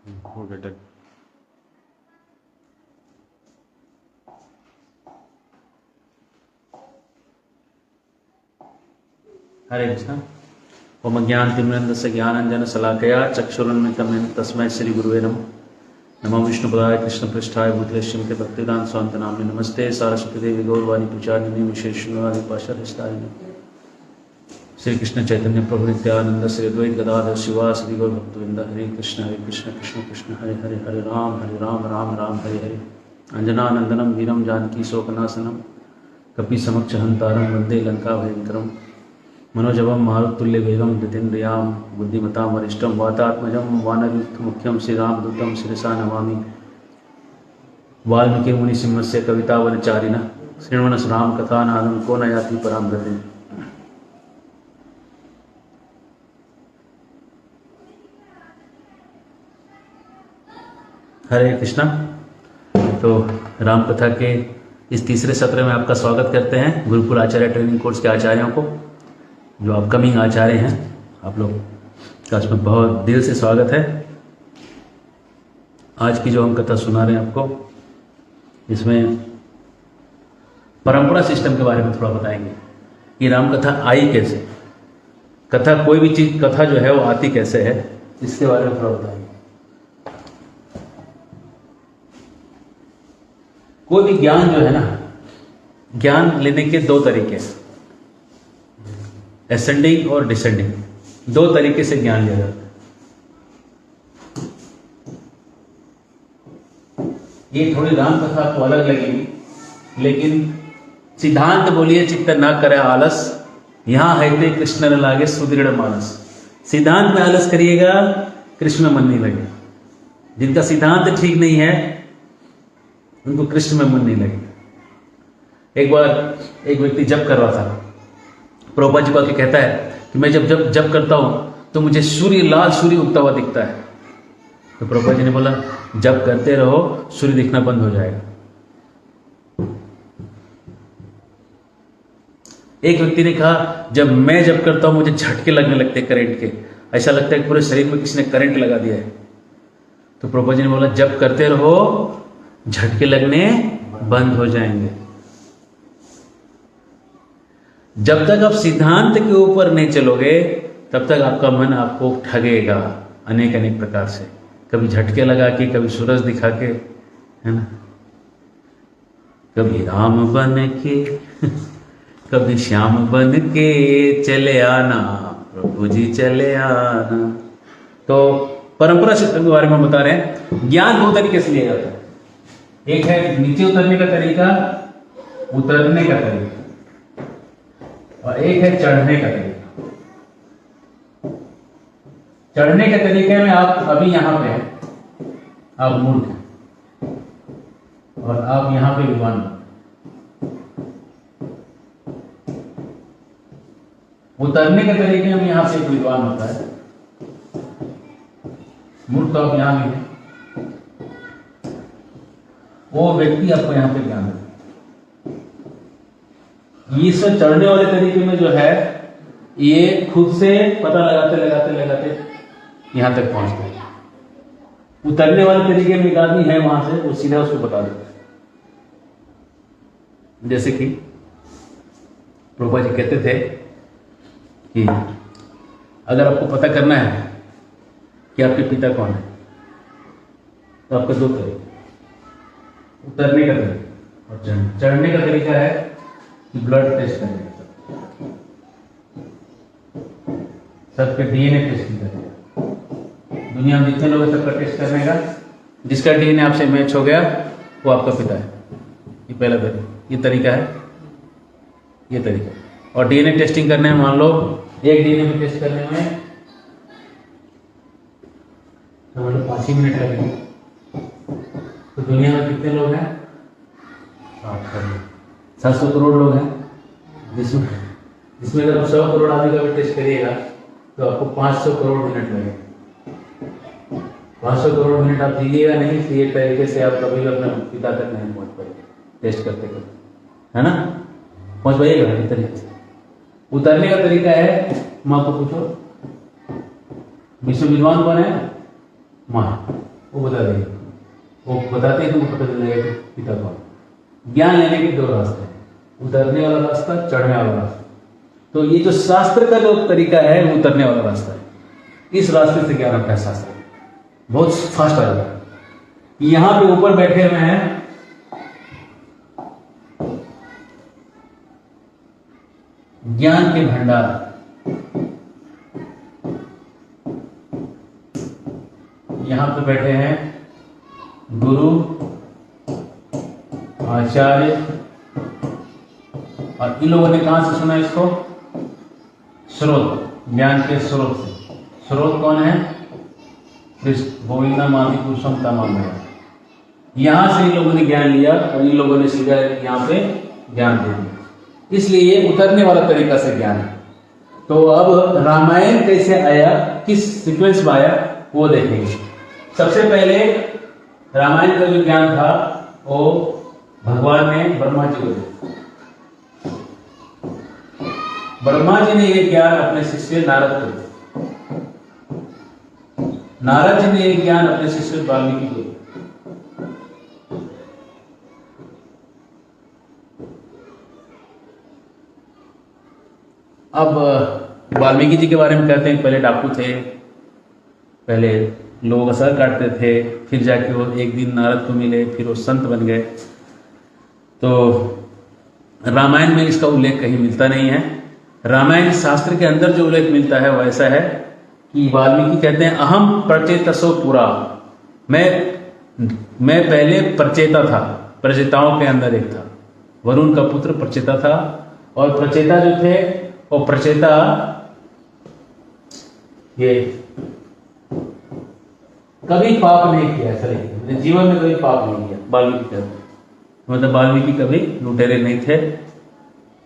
हो गया डन। हरे कृष्ण। ओम ज्ञानतिमिरन्दस्य ज्ञानाञ्जनशलाकया चक्षुरुन्मिलितं येन तस्मै श्रीगुरुवे नमः। नमो विष्णुपदाय कृष्णपृष्ठाय भूतले श्रीमते भक्तिवेदान्त स्वामी नामिने नमस्ते सारस्वती देवी गौरवाणी प्रचारिणे विशेषणवादी पाशाधिष्ठारिणे श्री कृष्ण चैतन्य प्रभु नित्यानंद श्री अद्वैत गदाधर शिवासदि गौर भक्तवृंद हरे कृष्ण कृष्ण कृष्ण हरे हरे हरे राम राम राम हरे हरे। अंजनानंदनम वीरम जानकी शोकनाशनम कपि समक्ष हंतारम वंदे लंका भयंकरम मनोजवम मारुतुल्य वेगम जितेन्द्रियाम बुद्धिमताम वरिष्ठम वातात्मजम वानरयुक्त मुख्यम श्रीरामदूतम शिरसा नमामि। वाल्मीकि मुनि सिंहस्य कवितावनचारिणः श्रृण्वन् राम कथानादं को न याति परां गतिम्। हरे कृष्णा। तो राम कथा के इस तीसरे सत्र में आपका स्वागत करते हैं गुरुकुल आचार्य ट्रेनिंग कोर्स के आचार्यों को, जो अपकमिंग आचार्य हैं। आप लोग का इसमें बहुत दिल से स्वागत है। आज की जो हम कथा सुना रहे हैं आपको, इसमें परंपरा सिस्टम के बारे में थोड़ा बताएंगे कि राम कथा आई कैसे, कथा कोई भी चीज कथा जो है वो आती कैसे है, इसके बारे में थोड़ा बताएंगे। कोई भी ज्ञान जो है ना, ज्ञान लेने के दो तरीके हैं, एसेंडिंग और डिसेंडिंग। दो तरीके से ज्ञान लिया जाता है। ये थोड़ी राम कथा आपको अलग लगेगी, लेकिन सिद्धांत बोलिए चित्त न करे आलस, यहां है ते कृष्ण न लागे सुदृढ़ मानस। सिद्धांत में आलस करिएगा, कृष्ण में मन नहीं लगेगा। जिनका सिद्धांत ठीक नहीं है उनको कृष्ण में मन नहीं लगेगा। एक बार एक व्यक्ति जप कर रहा था, प्रभुपाद जी को कहता है कि मैं जब जप करता हूं तो मुझे लाल सूर्य उगता हुआ दिखता है। तो प्रभुपाद जी ने बोला जप करते रहो, सूर्य दिखना बंद हो जाएगा। एक व्यक्ति ने कहा जब मैं जप करता हूं मुझे झटके लगने लगते हैं करंट के, ऐसा लगता है कि पूरे शरीर में किसी ने करंट लगा दिया है। तो प्रभुपाद जी ने बोला जप करते रहो, झटके लगने बंद हो जाएंगे। जब तक आप सिद्धांत के ऊपर नहीं चलोगे तब तक आपका मन आपको ठगेगा अनेक अनेक प्रकार से, कभी झटके लगा के, कभी सूरज दिखा के, है ना, कभी राम बन के कभी श्याम बन के चले आना प्रभु जी चले आना। तो परंपरा सिस्टम के बारे में बता रहे हैं। ज्ञान दो तरीके से लिया जाता है, एक है नीचे उतरने का तरीका, उतरने का तरीका, और एक है चढ़ने का तरीका। चढ़ने के तरीके में आप अभी यहां पे हैं, आप मूर्ख हैं और आप यहां पे विद्वान हैं। उतरने के तरीके में यहां से एक विद्वान होता है, मूर्ख तो आप यहां भी हैं। वो व्यक्ति आपको यहां पे ज्ञान देता है। ये सब चढ़ने वाले तरीके में जो है, ये खुद से पता लगाते लगाते लगाते यहां तक पहुंच गए। उतरने वाले तरीके में एक आदमी है वहां से, वो सीधा उसको बता देता है। जैसे कि प्रभुपाद जी कहते थे कि अगर आपको पता करना है कि आपके पिता कौन है, तो आपके दो तरीके, उतरने का तरीका और चढ़ने का तरीका है कि ब्लड टेस्ट करने का, सबके डीएनए टेस्टिंग करेगा। दुनिया में जितने लोग हैं सबका टेस्ट करने का, जिसका डीएनए आपसे मैच हो गया वो आपका पिता है। ये पहला तरीका, ये तरीका है, ये तरीका। और डीएनए टेस्टिंग करने में मान लो एक डीएनए में टेस्ट करने में मतलब 5 ही मिनट लगेंगे। तो दुनिया में कितने लोग हैं? 700 करोड़ लोग हैं, जिसमें अगर आप 100 करोड़ आदमी का भी टेस्ट करिएगा तो आपको 500 करोड़ मिनट लगेगा। 500 करोड़ मिनट आप जीजिएगा नहीं, तो ये तरीके से आप कभी अपने पिता तक नहीं पहुंच पाएंगे टेस्ट करते करते, है ना। पहुंच पाइएगा इस तरीके से। उतरने का तरीका है, माँ को पूछो विश्व विद्वान कौन है? माँ। वो बता देंगे, वो बताते हैं तुमको पता चल जाएगा कि पिता कौन। ज्ञान लेने के दो रास्ते हैं, उतरने वाला रास्ता, चढ़ने वाला रास्ता। तो ये जो शास्त्र का जो तरीका है वो उतरने वाला रास्ता है। इस रास्ते से ज्ञान आता है शास्त्र, बहुत फास्ट आ जाता है। यहां पे ऊपर बैठे हुए हैं ज्ञान के भंडार, यहां पे बैठे हैं गुरु, आचार्य, और इन लोगों ने कहां से सुना इसको? स्रोत, ज्ञान के स्रोत से। स्रोत कौन है? कृष्ण, गोविंदा माधि पुरुषम तमाम। यहां से इन लोगों ने ज्ञान लिया और इन लोगों ने सीधा यहां पे ज्ञान दे दिया। इसलिए ये उतरने वाला तरीका से ज्ञान है। तो अब रामायण कैसे आया, किस सीक्वेंस में आया, वो देखेंगे। सबसे पहले रामायण का जो ज्ञान था वो भगवान ने ब्रह्मा जी को दिया। ब्रह्मा जी ने ये ज्ञान अपने शिष्य नारद को दिया। नारद जी ने ये ज्ञान अपने शिष्य वाल्मीकि को दिया। अब वाल्मीकि जी के बारे में कहते हैं पहले डाकू थे, पहले लोगों का सर काटते थे, फिर जाके वो एक दिन नारद को मिले, फिर वो संत बन गए। तो रामायण में इसका उल्लेख कहीं मिलता नहीं है। रामायण शास्त्र के अंदर जो उल्लेख मिलता है वो ऐसा है कि वाल्मीकि कहते हैं अहम प्रचेतसो पुरा, मैं पहले प्रचेता था, प्रचेताओं के अंदर एक था। वरुण का पुत्र प्रचेता था, और प्रचेता जो थे वो प्रचेता ये कभी पाप नहीं किया, ऐसा लिखते, जीवन में कभी पाप नहीं किया। वाल्मीकि कहते हैं मतलब वाल्मीकि कभी लुटेरे नहीं थे,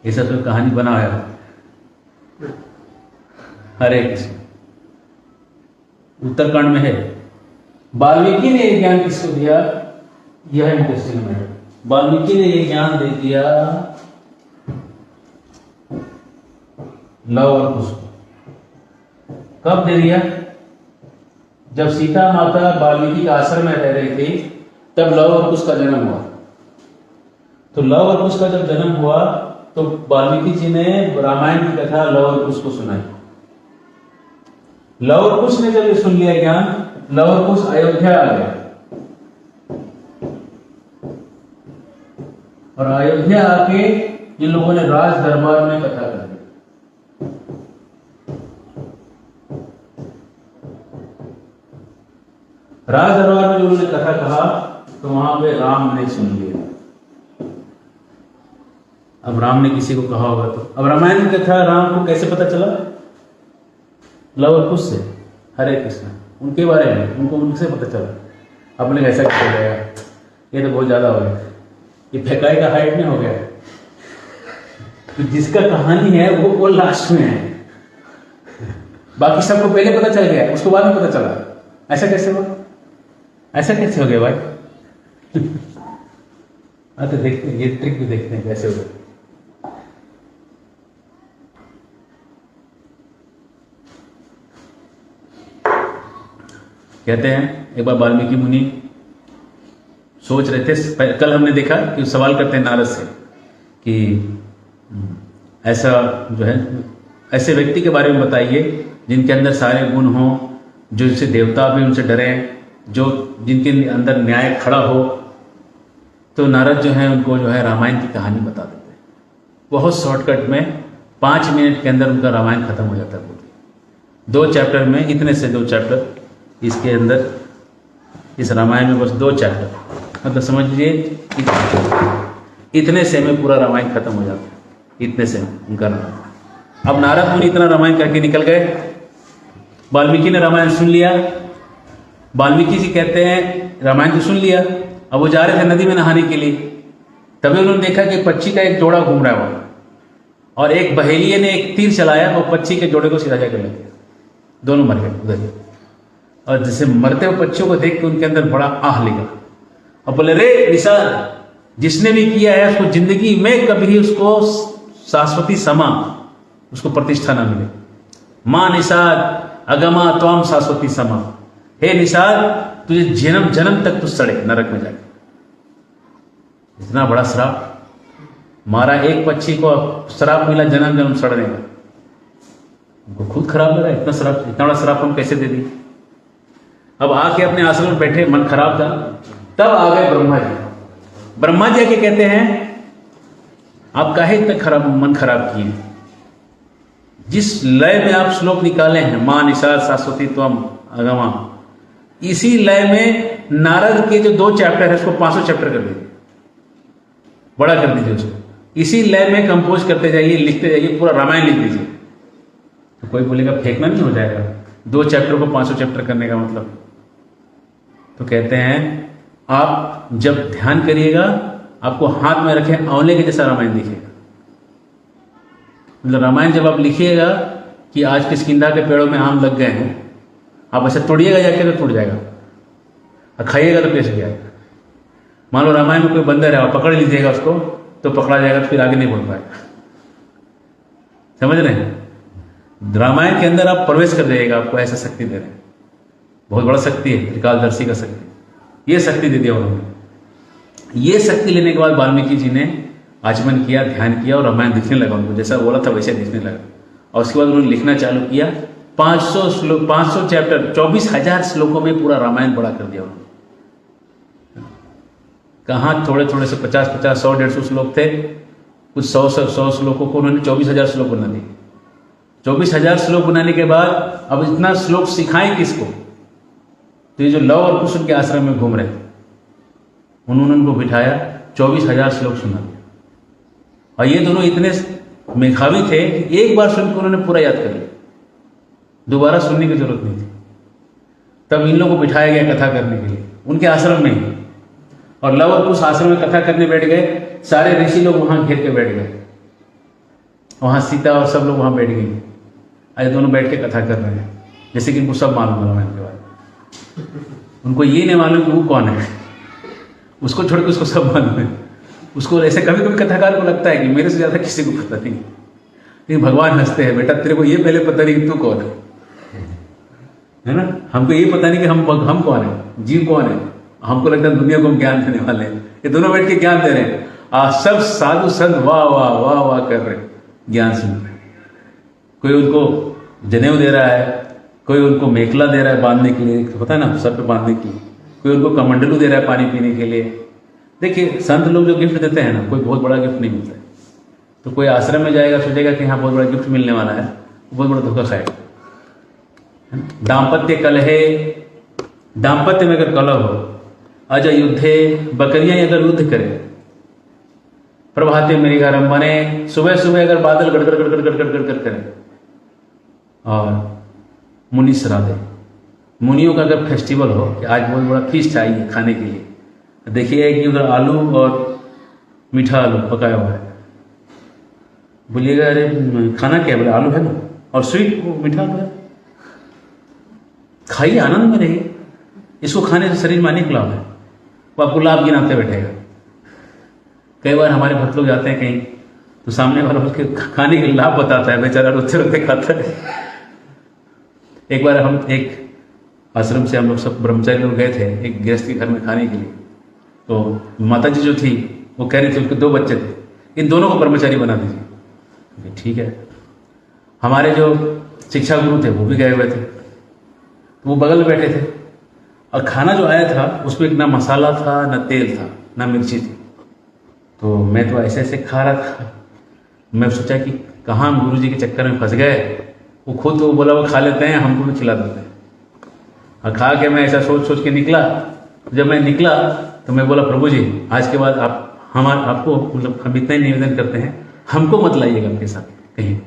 ये सब तो कहानी बनाया है। हरे कृष्ण, उत्तराखंड में है। वाल्मीकि ने ये ज्ञान किसको दिया? यह इंटरेस्टिंग है। वाल्मीकि ने ये ज्ञान दे दिया लव और कुश को। कब दे दिया? जब सीता माता वाल्मीकि के आश्रम में रह रही थी, तब लव और कुश का जन्म हुआ। तो लव और कुश का जब जन्म हुआ तो वाल्मीकि जी ने रामायण की कथा लव और कुश को सुनाई। लव और कुश ने जब ये सुन लिया ज्ञान, लव और कुश अयोध्या आ गया, और अयोध्या आके इन लोगों ने राज दरबार में कथा कर दी। राज दरबार में जो उन्होंने कथा कहा तो वहां पे राम ने सुन लिया। अब राम ने किसी को कहा होगा तो अब रामायण की कथा राम को कैसे पता चला? लव और कुश से। हरे कृष्ण, उनके बारे में उनको उनसे पता चला। अपने ऐसा कैसे हो गया, ये तो बहुत ज्यादा हो गया, ये फेकाई का हाइट में हो गया। तो जिसका कहानी है वो लास्ट में है, बाकी सबको पहले पता चल गया, उसको बाद में पता चला। ऐसा कैसे हुआ? ऐसा कैसे हो गया भाई? तो देखते हैं, ये ट्रिक भी देखते हैं कैसे हो गया। कहते हैं एक बार वाल्मीकि मुनि सोच रहे थे, कल हमने देखा कि सवाल करते हैं नारद से कि ऐसा जो है ऐसे व्यक्ति के बारे में बताइए जिनके अंदर सारे गुण हों, जो इनसे देवता भी उनसे डरें, जो जिनके अंदर न्याय खड़ा हो। तो नारद जो है उनको जो है रामायण की कहानी बता देते हैं। बहुत शॉर्टकट में 5 मिनट के अंदर उनका रामायण खत्म हो जाता है। 2 चैप्टर में, इतने से 2 चैप्टर इसके अंदर, इस रामायण में बस 2 चैप्टर, मतलब समझ लीजिए इतने से में पूरा रामायण खत्म हो जाता है। इतने से उनका रामायण। अब नारद मुनि इतना रामायण करके निकल गए, वाल्मीकि ने रामायण सुन लिया। वाल्मीकि जी कहते हैं रामायण तो सुन लिया, अब वो जा रहे थे नदी में नहाने के लिए, तभी उन्होंने देखा कि पक्षी का एक जोड़ा घूम रहा है वहां, और एक बहेलिये ने एक तीर चलाया और पक्षी के जोड़े को सीधा जाकर लग गया, दोनों मर गए उधर ही। और जैसे मरते हुए पक्षियों को देख के उनके अंदर बड़ा आह लगा और बोले, रे निषाद, जिसने भी किया है उसको जिंदगी में कभी उसको शाश्वती समा, उसको प्रतिष्ठा ना मिले। मां निषाद अगमा त्वाम शाश्वती समा, हे निषाद तुझे जन्म जन्म तक तू सड़े नरक में जाके। इतना बड़ा श्राप मारा, एक पक्षी को श्राप मिला जन्म जन्म सड़ने का। उनको खुद खराब लगा, इतना श्राप, इतना बड़ा श्राप हम कैसे दे दी। अब आके अपने आश्रम में बैठे, मन खराब था, तब आ गए ब्रह्मा जी। ब्रह्मा जी आके कहते हैं आप काहे इतना खराब मन खराब किए। जिस लय में आप श्लोक निकाले हैं, मां निषाद शाश्वती त्वम अगमा, इसी लय में नारद के जो 2 चैप्टर है उसको 500 चैप्टर कर दीजिए, बड़ा कर दीजिए उसको। इसी लय में कंपोज करते जाइए, लिखते जाइए, पूरा रामायण लिख दीजिए। तो कोई बोलेगा फेंकना नहीं हो जाएगा 2 चैप्टर को 500 चैप्टर करने का मतलब। तो कहते हैं आप जब ध्यान करिएगा आपको हाथ में रखे आंवले के जैसा रामायण दिखेगा। मतलब रामायण जब आप लिखिएगा कि आज किष्किंधा के पेड़ों में आम लग गए हैं, आप ऐसे तोड़िएगा जाके तो टूट जाएगा, और खाइएगा तो पेश जाएगा। मान लो रामायण में कोई बंदर है, आप पकड़ लीजिएगा उसको तो पकड़ा जाएगा, तो फिर आगे नहीं बढ़ पाएगा। समझ रहे हैं? रामायण के अंदर आप प्रवेश कर जाइएगा, आपको ऐसा शक्ति दे रहे हैं। बहुत बड़ा शक्ति है, त्रिकालदर्शी का शक्ति। ये शक्ति दे दिया उन्होंने। ये शक्ति लेने के बाद वाल्मीकि जी ने आचमन किया, ध्यान किया, और रामायण दिखने लगा उनको, जैसा बोला था वैसे दिखने लगा। और उसके बाद उन्होंने लिखना चालू किया। 500 श्लोक, 500 चैप्टर, 24,000 श्लोकों में पूरा रामायण बड़ा कर दिया उन्होंने। कहाँ थोड़े थोड़े से 50-50, 100-150 श्लोक थे, कुछ 100 श्लोकों को उन्होंने 24,000 श्लोक बना दिए। 24,000 श्लोक बनाने के बाद अब इतना श्लोक सिखाएं किसको। तो ये जो लव और कुश के आश्रम में घूम रहे थे, उन्होंने उनको बिठाया, 24,000 श्लोक सुना दिया। और ये दोनों इतने मेधावी थे कि एक बार सुनकर उन्होंने पूरा याद कर लिया, दोबारा सुनने की जरूरत नहीं थी। तब इन लोगों को बिठाया गया कथा करने के लिए उनके आश्रम में ही। और लव और कुश आश्रम में कथा करने बैठ गए, सारे ऋषि लोग वहां घेर के बैठ गए, वहां सीता और सब लोग वहां बैठ गई। आज दोनों बैठ के कथा कर रहे हैं, जैसे कि इनको सब मालूम है रामायण के बारे में। उनको ये नहीं मालूम कि वो कौन है, उसको छोड़ के उसको सब मालूम है। उसको ऐसे कभी कभी कथाकार को लगता है कि मेरे से ज्यादा किसी को पता नहीं, लेकिन भगवान हंसते हैं, बेटा तेरे को ये पहले पता नहीं कि तू कौन है ना। हमको ये पता नहीं कि हम कौन है, जीव कौन है। हमको लगता है दुनिया को हम ज्ञान देने वाले हैं। ये दोनों बैठ के ज्ञान दे रहे हैं, सब साधु संत वाह वाह वाह वाह कर रहे, ज्ञान सुन रहे। कोई उनको जनेऊ दे रहा है, कोई उनको मेखला दे रहा है बांधने के लिए, होता है ना सर पे बांधने के लिए, कोई उनको कमंडलू दे रहा है पानी पीने के लिए। देखिए संत लोग जो गिफ्ट देते हैं ना, कोई बहुत बड़ा गिफ्ट नहीं मिलता है। तो कोई आश्रम में जाएगा, सोचेगा कि हाँ बहुत बड़ा गिफ्ट मिलने वाला है, बहुत बड़ा धोखा खाएगा। दाम्पत्य कलहे, दाम्पत्य में अगर कलह हो, अजय युद्धे, बकरियां अगर युद्ध करें, प्रभाते मेरी गरम बने, सुबह सुबह अगर बादल गड़गड़ गड़गड़ गड़गड़ गड़गड़ करें, और मुनि श्राद्धे, मुनियों का अगर फेस्टिवल हो कि आज बहुत बड़ा फीस्ट चाहिए खाने के लिए, देखिए कि उधर आलू और मीठा आलू पकाया हुआ है, बोलिएगा अरे खाना क्या है, बोले आलू है ना, और स्वीट मीठा आलू है, खाइए आनंद में रहिए, इसको खाने से शरीर में अनेक लाभ है। वो आपको लाभ गिनाते बैठेगा। कई बार हमारे भक्त लोग जाते हैं कहीं, तो सामने वाला उसके खाने के लाभ बताता है, बेचारा रोते रोते खाता है। एक बार हम एक आश्रम से हम लोग सब ब्रह्मचारी लोग गए थे एक गृहस्थ के घर में खाने के लिए। तो माता जी जो थी वो कह रही थी, उसके 2 बच्चे थे, इन दोनों को ब्रह्मचारी बना दीजिए। ठीक है। हमारे जो शिक्षा गुरु थे वो भी गए हुए थे, तो वो बगल में बैठे थे, और खाना जो आया था उसमें ना मसाला था, ना तेल था, ना मिर्ची थी। तो मैं तो ऐसे ऐसे खा रहा था, मैं सोचा कि कहाँ हम गुरु जी के चक्कर में फंस गए। वो खुद तो बोला वो खा लेते हैं, हमको भी खिला देते हैं। और खा के मैं ऐसा सोच सोच के निकला। जब मैं निकला तो मैं बोला, प्रभु जी आज के बाद आप आपको मतलब हम इतना ही निवेदन करते हैं, हमको मत लाइएगा आपके साथ कहीं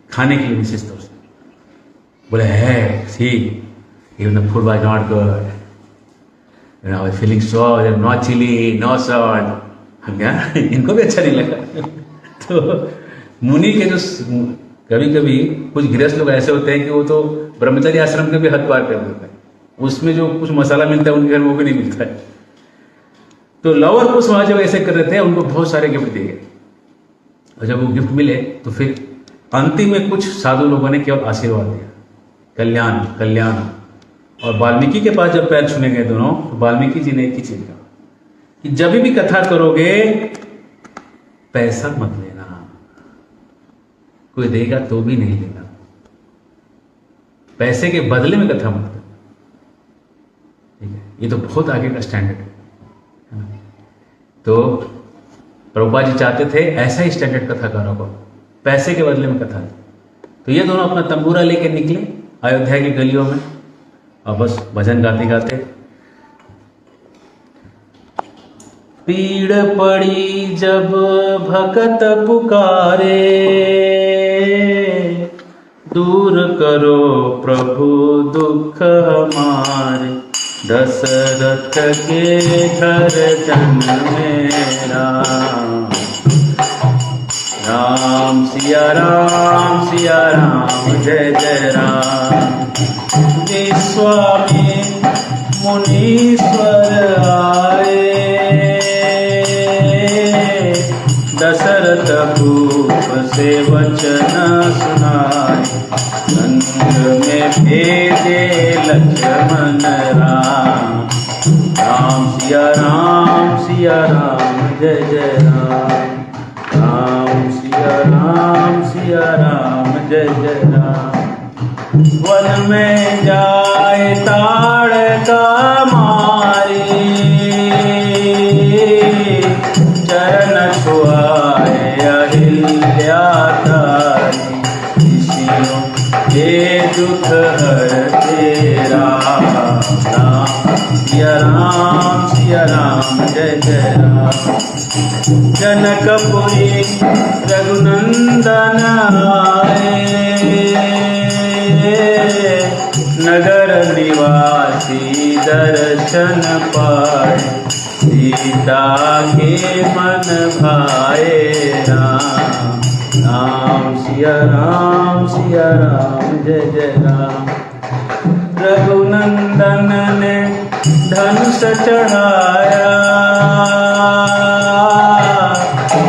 खाने के लिए विशेष तौर से। बोले है सी even the food was not good, you know, I was feeling so, no chili, no salt. हम क्या इनको भी अच्छा नहीं लगा। तो मुनि के जो कभी कभी कुछ गृहस्थ लोग ऐसे होते हैं कि वो तो ब्रह्मचारी आश्रम के भी हद पार कर देते हैं, उसमें जो कुछ मसाला मिलता है उनके घर वो भी नहीं मिलता है। तो लवर कुछ वहां जब ऐसे कर रहे थे, उनको बहुत सारे गिफ्ट दिए गए, और जब वो गिफ्ट मिले तो फिर अंतिम में कुछ साधु लोगों ने केवल आशीर्वाद दिया, कल्याण कल्याण। और वाल्मीकि के पास जब पैर छूने गए दोनों, तो वाल्मीकि जी ने एक ही चीज कहा कि जब भी कथा करोगे पैसा मत लेना, कोई देगा तो भी नहीं लेना, पैसे के बदले में कथा मत करो। ठीक है, ये तो बहुत आगे का स्टैंडर्ड है ना? तो प्रभुपाद जी चाहते थे ऐसा ही स्टैंडर्ड कथाकारों को, पैसे के बदले में कथा। तो ये दोनों अपना तंबूरा लेके निकले अयोध्या की गलियों में और बस भजन गाते गाते। पीड़ पड़ी जब भगत पुकारे, दूर करो प्रभु दुख हमारे, दशरथ के घर जन्मेरा। राम सिया राम जय जय राम। स्वामी मुनीश्वर आए, दशरथ भूप से वचन सुनाए, संग में भेजे लक्ष्मण राम। राम सिया राम जय जय राम। राम सिया राम जय जय राम। वन में जाए ताड़ का मारी, चरण छुआए अहिल्या तारी, ऋषियों के दुख हरते राम। राम सिया राम जय जय राम। जनकपुरी रघुनंदन आए, नगर निवासी दर्शन पाए, सीता के मन भाए राम। राम सिया राम जय जय राम। रघुनंदन ने धनुष चढ़ाया,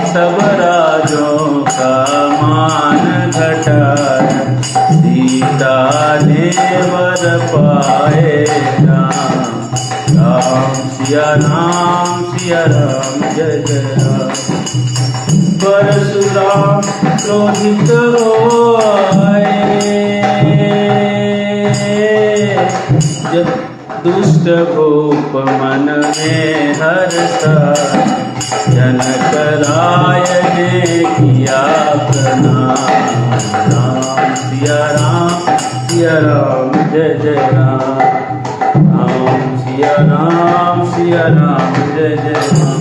सब राजों का मान घटाया, सीता ने वर पाए राम। राम सिया राम जय जय राम। परशुराम क्रोधित हो आए, जब दुष्ट भूप मन में हर्षा, जनक राय ने किया प्रणाम। राम सिया राम जय जय राम। राम सिया राम जय जय राम।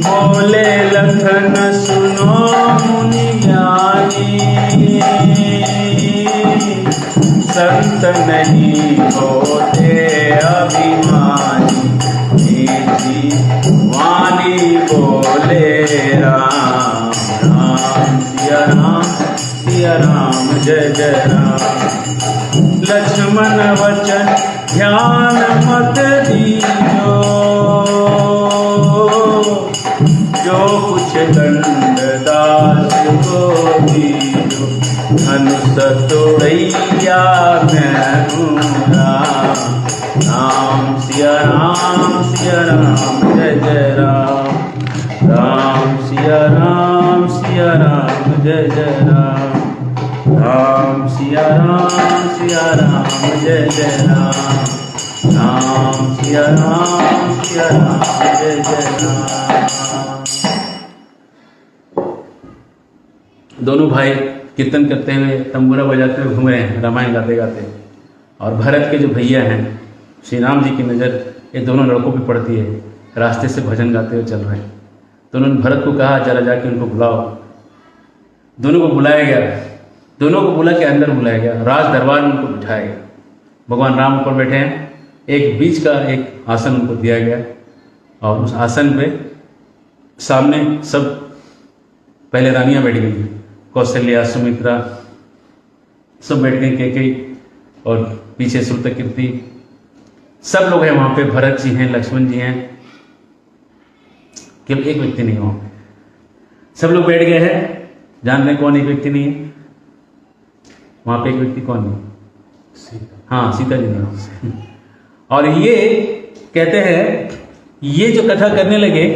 बोले लखन सुनो मुनि ज्ञानी, संत नहीं होते अभिमानी, जी वाणी बोले राम। राम सिया राम जय जय राम। लक्ष्मण वचन ध्यान मत दीजो, जो कुछ दंड दास को दीजो, धनुष तोड़ैया मैं हूँ राम। राम सिया राम जय जय राम। राम सिया राम जय जय राम। राम सिया राम जय जय राम। राम सिया राम जय जय राम। दोनों भाई कीर्तन करते हुए तंबूरा बजाते हुए घूम रहे हैं रामायण गाते गाते, और भरत के जो भैया हैं श्री राम जी की नज़र ये दोनों लड़कों पे पड़ती है, रास्ते से भजन गाते हुए चल रहे हैं। तो उन्होंने भरत को कहा जरा जाके उनको बुलाओ। दोनों को बुलाया गया, दोनों को बुला के अंदर बुलाया गया, राज दरबार में उनको बिठाया गया। भगवान राम ऊपर बैठे हैं, एक बीच का एक आसन उनको दिया गया, और उस आसन पे सामने सब पहले रानियां बैठ गई, कौशल्या, सुमित्रा सब बैठ गई, कैकेयी और पीछे श्रुतकीर्ति, सब लोग हैं वहाँ पे। भरत जी हैं, लक्ष्मण जी हैं, केवल एक व्यक्ति नहीं वहाँ पे, सब लोग बैठ गए हैं। जान रहे कौन एक व्यक्ति नहीं है वहाँ पे? एक व्यक्ति कौन नहीं? हाँ, सीता जी ने। और ये कहते हैं, ये जो कथा करने लगे,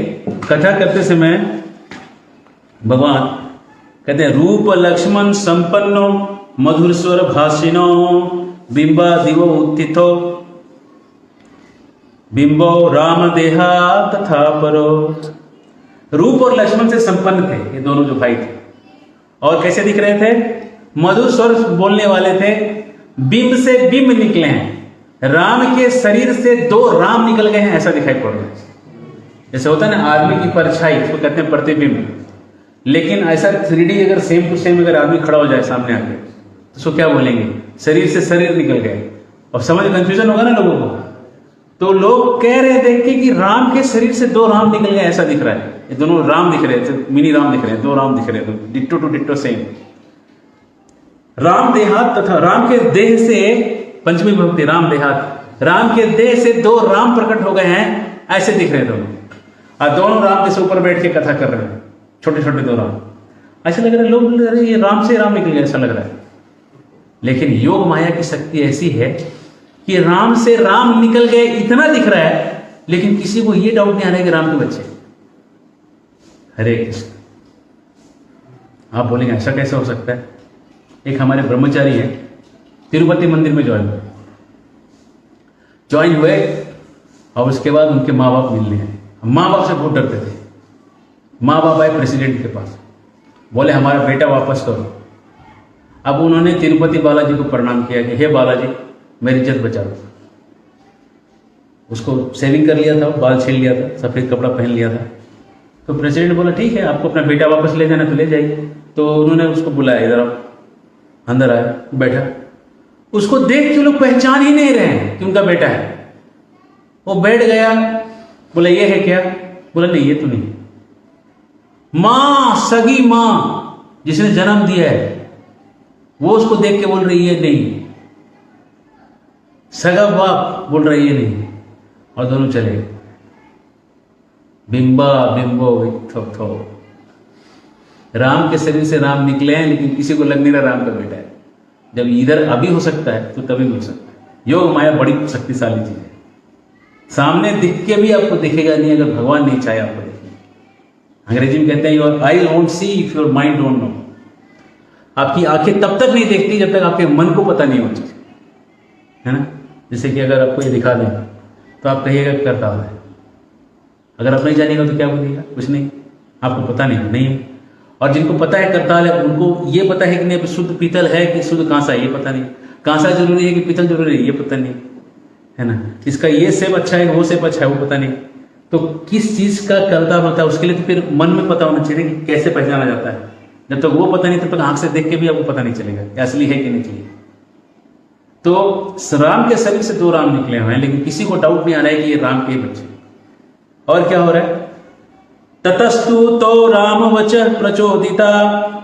कथा करते समय भगवान कहते हैं, रूप लक्ष्मण संपन्नो मधुर स्वर भाषिनो बिंबा दिवो उत्थितो बिंबो राम देहा तथा परो। रूप और लक्ष्मण से संपन्न थे ये दोनों जो भाई थे, और कैसे दिख रहे थे? मधुर स्वर बोलने वाले थे, बिंब से बिंब निकले हैं, राम के शरीर से दो राम निकल गए हैं, ऐसा दिखाई पड़ रहा है। जैसे होता है ना आदमी की परछाई, उसको कहते हैं प्रतिबिंब, लेकिन ऐसा 3D अगर सेम टू सेम अगर आदमी खड़ा हो जाए सामने आके, तो उसको क्या बोलेंगे? शरीर से शरीर निकल गए। और समझ कंफ्यूजन होगा ना लोगों को। तो लोग कह रहे थे कि राम के शरीर से दो राम निकल गए, ऐसा दिख रहा है। ये दोनों राम दिख रहे थे, मिनी राम दिख रहे हैं, दो राम दिख रहे हैं, ditto to ditto same. Ram देहात तथा, राम के देह से, पंचमी विभक्ति राम देहात, राम के देह से दो राम प्रकट हो गए हैं, ऐसे दिख रहे दोनों। और दोनों राम के ऊपर बैठ के कथा कर रहे हैं, छोटे छोटे दो राम। ऐसे लग रहा है, लोग अरे ये राम से राम निकल गया, ऐसा लग रहा है। लेकिन योग माया की शक्ति ऐसी है कि राम से राम निकल गए इतना दिख रहा है, लेकिन किसी को ये डाउट नहीं आ रहा है कि राम के बच्चे। हरे कृष्ण। आप बोलेंगे ऐसा कैसे हो सकता है? एक हमारे ब्रह्मचारी है, तिरुपति मंदिर में ज्वाइन हुए, और उसके बाद उनके माँ बाप मिलने हैं। माँ बाप से बहुत डरते थे। माँ बाप आए प्रेसिडेंट के पास, बोले हमारा बेटा वापस करो। अब उन्होंने तिरुपति बालाजी को प्रणाम किया कि हे बालाजी, मेरी इज्जत बचा दो। उसको सेविंग कर लिया था, बाल छील लिया था, सफेद कपड़ा पहन लिया था। तो प्रेसिडेंट बोला ठीक है, आपको अपना बेटा वापस ले जाना तो ले जाइए। तो उन्होंने उसको बुलाया, इधर आओ। अंदर आया, बैठा। उसको देख के लोग पहचान ही नहीं रहे हैं कि उनका बेटा है। वो बैठ गया, बोला ये है क्या? बोला नहीं, ये तो नहीं। मां, सगी मां जिसने जन्म दिया है, वो उसको देख के बोल रही है नहीं। सगा बाप बोल रहा है ये नहीं। और दोनों चले गए। बिंबा बिंबो थो। राम के शरीर से राम निकले हैं, लेकिन किसी को लग नहीं रहा राम का बेटा है। जब इधर अभी हो सकता है तो तभी मिल सकता है। योग माया बड़ी शक्तिशाली चीज है। सामने दिख के भी आपको दिखेगा नहीं अगर भगवान नहीं चाहे आपको देखने। अंग्रेजी में कहते हैं your I won't see if your mind don't know. आपकी आंखें तब तक नहीं देखती जब तक आपके मन को पता नहीं हो चीज, है ना। जैसे कि अगर आपको ये दिखा दें तो आप कहिएगा करता है। अगर आप नहीं जानिएगा तो क्या बोलिएगा? कुछ नहीं, आपको पता नहीं है। और जिनको पता है करताल है, उनको ये पता है कि नहीं शुद्ध पीतल है कि शुद्ध कांसा, ये पता नहीं। कांसा जरूरी है कि पीतल जरूरी है, ये पता नहीं, है ना। इसका ये सेब अच्छा है, वो सेब अच्छा है, वो पता नहीं। तो किस चीज का करताल होता है, उसके लिए तो फिर मन में पता होना चाहिए कि कैसे पहचाना जाता है। जब तक वो पता नहीं तब तक आंख से देख के भी आपको पता नहीं चलेगा कि असली है कि नहीं। तो राम के शरीर से दो राम निकले हुए हैं, लेकिन किसी को डाउट नहीं आ रहा है कि ये राम के बच्चे। और क्या हो रहा है? ततस्तु तो राम वच प्रचोदिता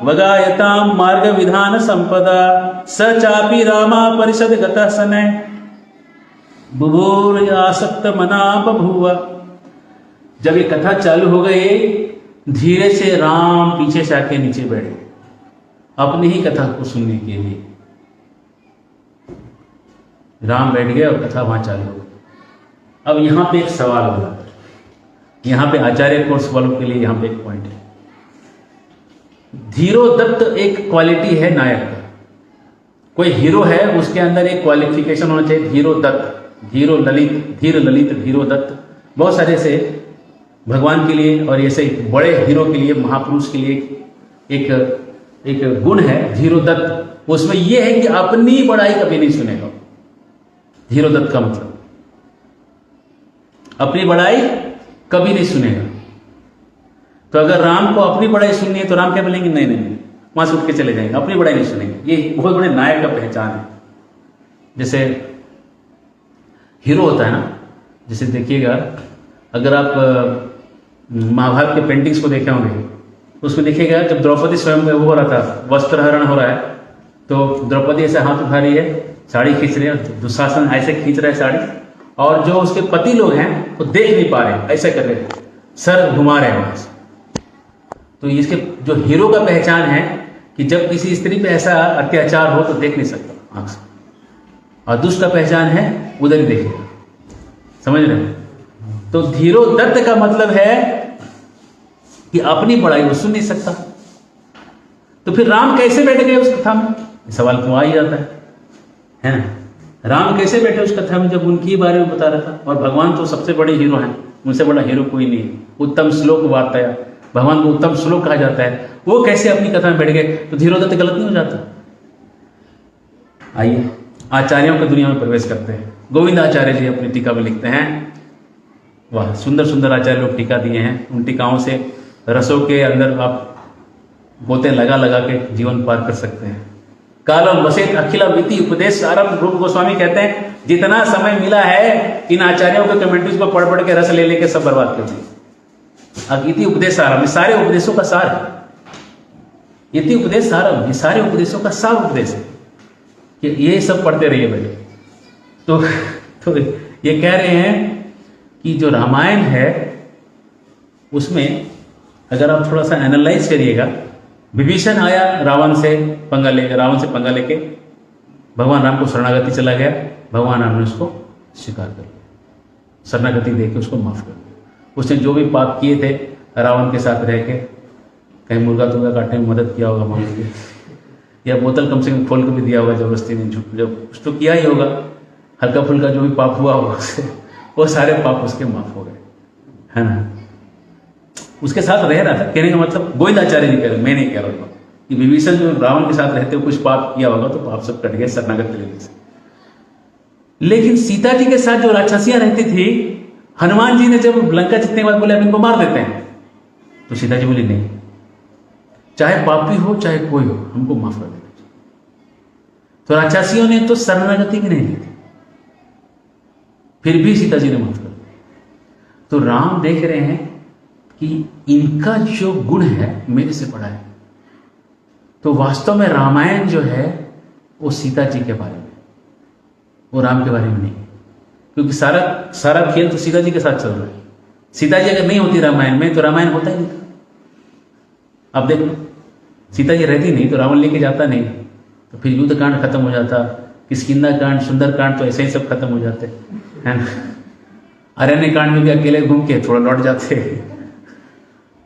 वगायताम मार्ग विधान संपदा स चापि रामा परिषद गतः सनय बुभुर आसक्त मना बभुव। जब ये कथा चालू हो गई, धीरे से राम पीछे से आके नीचे बैठे अपनी ही कथा को सुनने के लिए। राम बैठ गए और कथा वहां चालू हो गई। अब यहां पे एक सवाल होगा, यहां पे आचार्य कोर्स वालों के लिए यहां पे एक पॉइंट है। धीरोदत्त एक क्वालिटी है नायक का। कोई हीरो है, उसके अंदर एक क्वालिफिकेशन होना चाहिए, धीरोदत्त, धीरो ललित, धीर ललित, धीरोदत्त। बहुत सारे से भगवान के लिए और ऐसे एक बड़े हीरो के लिए, महापुरुष के लिए एक गुण है धीरोदत्त। उसमें यह है कि अपनी बड़ाई कभी नहीं सुनेगा। धीरोदत्त का मतलब अपनी बड़ाई कभी नहीं सुनेगा। तो अगर राम को अपनी बड़ाई सुननी है तो राम क्या बोलेंगे? नहीं नहीं नहीं, वहां से उठ के चले जाएंगे, अपनी बड़ाई नहीं सुनेंगे। ये बहुत बड़े नायक का पहचान है। जैसे हीरो होता है ना, जैसे देखिएगा अगर आप महाभारत के पेंटिंग्स को देखे होंगे, उसमें देखिएगा जब द्रौपदी स्वयं वो हो रहा था, वस्त्र हरण हो रहा है, तो द्रौपदी ऐसे हाथ उठा रही है, साड़ी खींच रही है, दुशासन ऐसे खींच रहा है साड़ी, और जो उसके पति लोग हैं वो देख नहीं पा रहे, ऐसा कर रहे थे, सर घुमा रहे हैं वहां से। तो इसके जो हीरो का पहचान है कि जब किसी स्त्री पे ऐसा अत्याचार हो तो देख नहीं सकता आंख से, और दुष्ट का पहचान है उधर ही देखिए, समझ रहे हैं? तो धीरोदत्त का मतलब है कि अपनी बड़ाई वो सुन नहीं सकता। तो फिर राम कैसे बैठ गए उस कथा में, सवाल तो आ ही जाता है ना? राम कैसे बैठे उस कथा में जब उनके बारे में बता रहा था? और भगवान तो सबसे बड़े हीरो हैं, उनसे बड़ा हीरो कोई नहीं है। उत्तम श्लोक वार्ताया, भगवान को उत्तम श्लोक कहा जाता है, वो कैसे अपनी कथा में बैठ गए? तो धीरोदत्त गलत नहीं हो जाता? आइए आचार्यों की दुनिया में प्रवेश करते हैं। गोविंद आचार्य जी अपनी टीका में लिखते हैं, वाह सुंदर सुंदर आचार्य लोग टीका दिए हैं। उन टीकाओं से रसों के अंदर आप गोते लगा लगा के जीवन पार कर सकते हैं। कालम वसेत अखिला विधि उपदेश सारम, रूप गोस्वामी कहते हैं जितना समय मिला है इन आचार्यों के कमेंट्रीज को पढ़ पढ़ के रस ले लेके सब बर्बाद कर दिए। अब इति उपदेश सारम, ये सारे उपदेशों का सार है। इति उपदेश सारम, ये सारे उपदेशों का सार उपदेश है कि ये सब पढ़ते रहिए भाई। तो ये कह रहे हैं कि जो रामायण है उसमें अगर आप थोड़ा सा एनालाइज करिएगा, विभीषण आया रावण से पंगा लेके भगवान राम को शरणागति चला गया, भगवान राम ने उसको स्वीकार कर लिया, शरणागति देके उसको माफ कर दिया। उसने जो भी पाप किए थे रावण के साथ रह के, कहीं मुर्गा तुर्गा काटने में मदद किया होगा मांग के, या बोतल कम से कम खोल कर भी दिया होगा जबरदस्ती में, जब कुछ तो किया ही होगा, हल्का फुल्का जो भी पाप हुआ होगा वो सारे पाप उसके माफ हो गए, है ना? उसके साथ रह रहा था, कहने का मतलब गोविंद आचार्य जी कह रहे, मैं नहीं कह रहा हूँ कि विभीषण जो रावण के साथ रहते हुए कुछ पाप किया होगा तो पाप सब कट गए शरणागत लेने से। लेकिन सीता जी के साथ जो राक्षसियां रहती थी, हनुमान जी ने जब लंका जीतने के बाद बोले अब इनको मार देते हैं, तो सीता जी बोली नहीं, चाहे पापी हो चाहे कोई हो हमको माफ कर देना चाहिए। तो राक्षसियों ने तो शरणागति भी नहीं दी थी, फिर भी सीता जी ने माफ कर दिया। तो राम देख रहे हैं कि इनका जो गुण है मेरे से बड़ा है। तो वास्तव में रामायण जो है वो सीता जी के बारे में, वो राम के बारे में नहीं, क्योंकि सारा खेल तो सीता जी के साथ चल रहा है। सीता जी अगर नहीं होती रामायण में तो रामायण होता ही नहीं था। अब देखो सीता जी रहती नहीं तो रावण लेके जाता नहीं, तो फिर युद्ध कांड खत्म हो जाता, किष्किंधा कांड, सुंदर कांड तो ऐसे ही सब खत्म हो जाते है ना। अरण्य कांड में भी अकेले घूम के थोड़ा लौट जाते,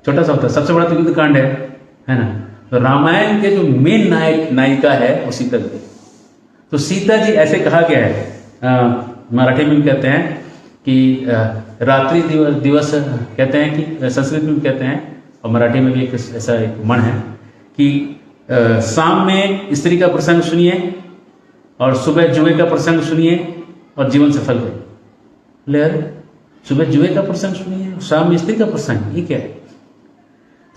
छोटा सा होता, सबसे बड़ा तो युद्ध कांड है ना। तो रामायण के जो मेन नायक नायिका है वो सीता जी। तो सीता जी ऐसे कहा गया है, मराठी में कहते हैं कि रात्रि दिवस कहते हैं कि संस्कृत में कहते हैं और मराठी में भी एक ऐसा एक मन है कि शाम में स्त्री का प्रसंग सुनिए और सुबह जुए का प्रसंग सुनिए और जीवन सफल करिए। ले अरे सुबह जुए का प्रसंग सुनिए, शाम में स्त्री का प्रसंग, ये क्या है?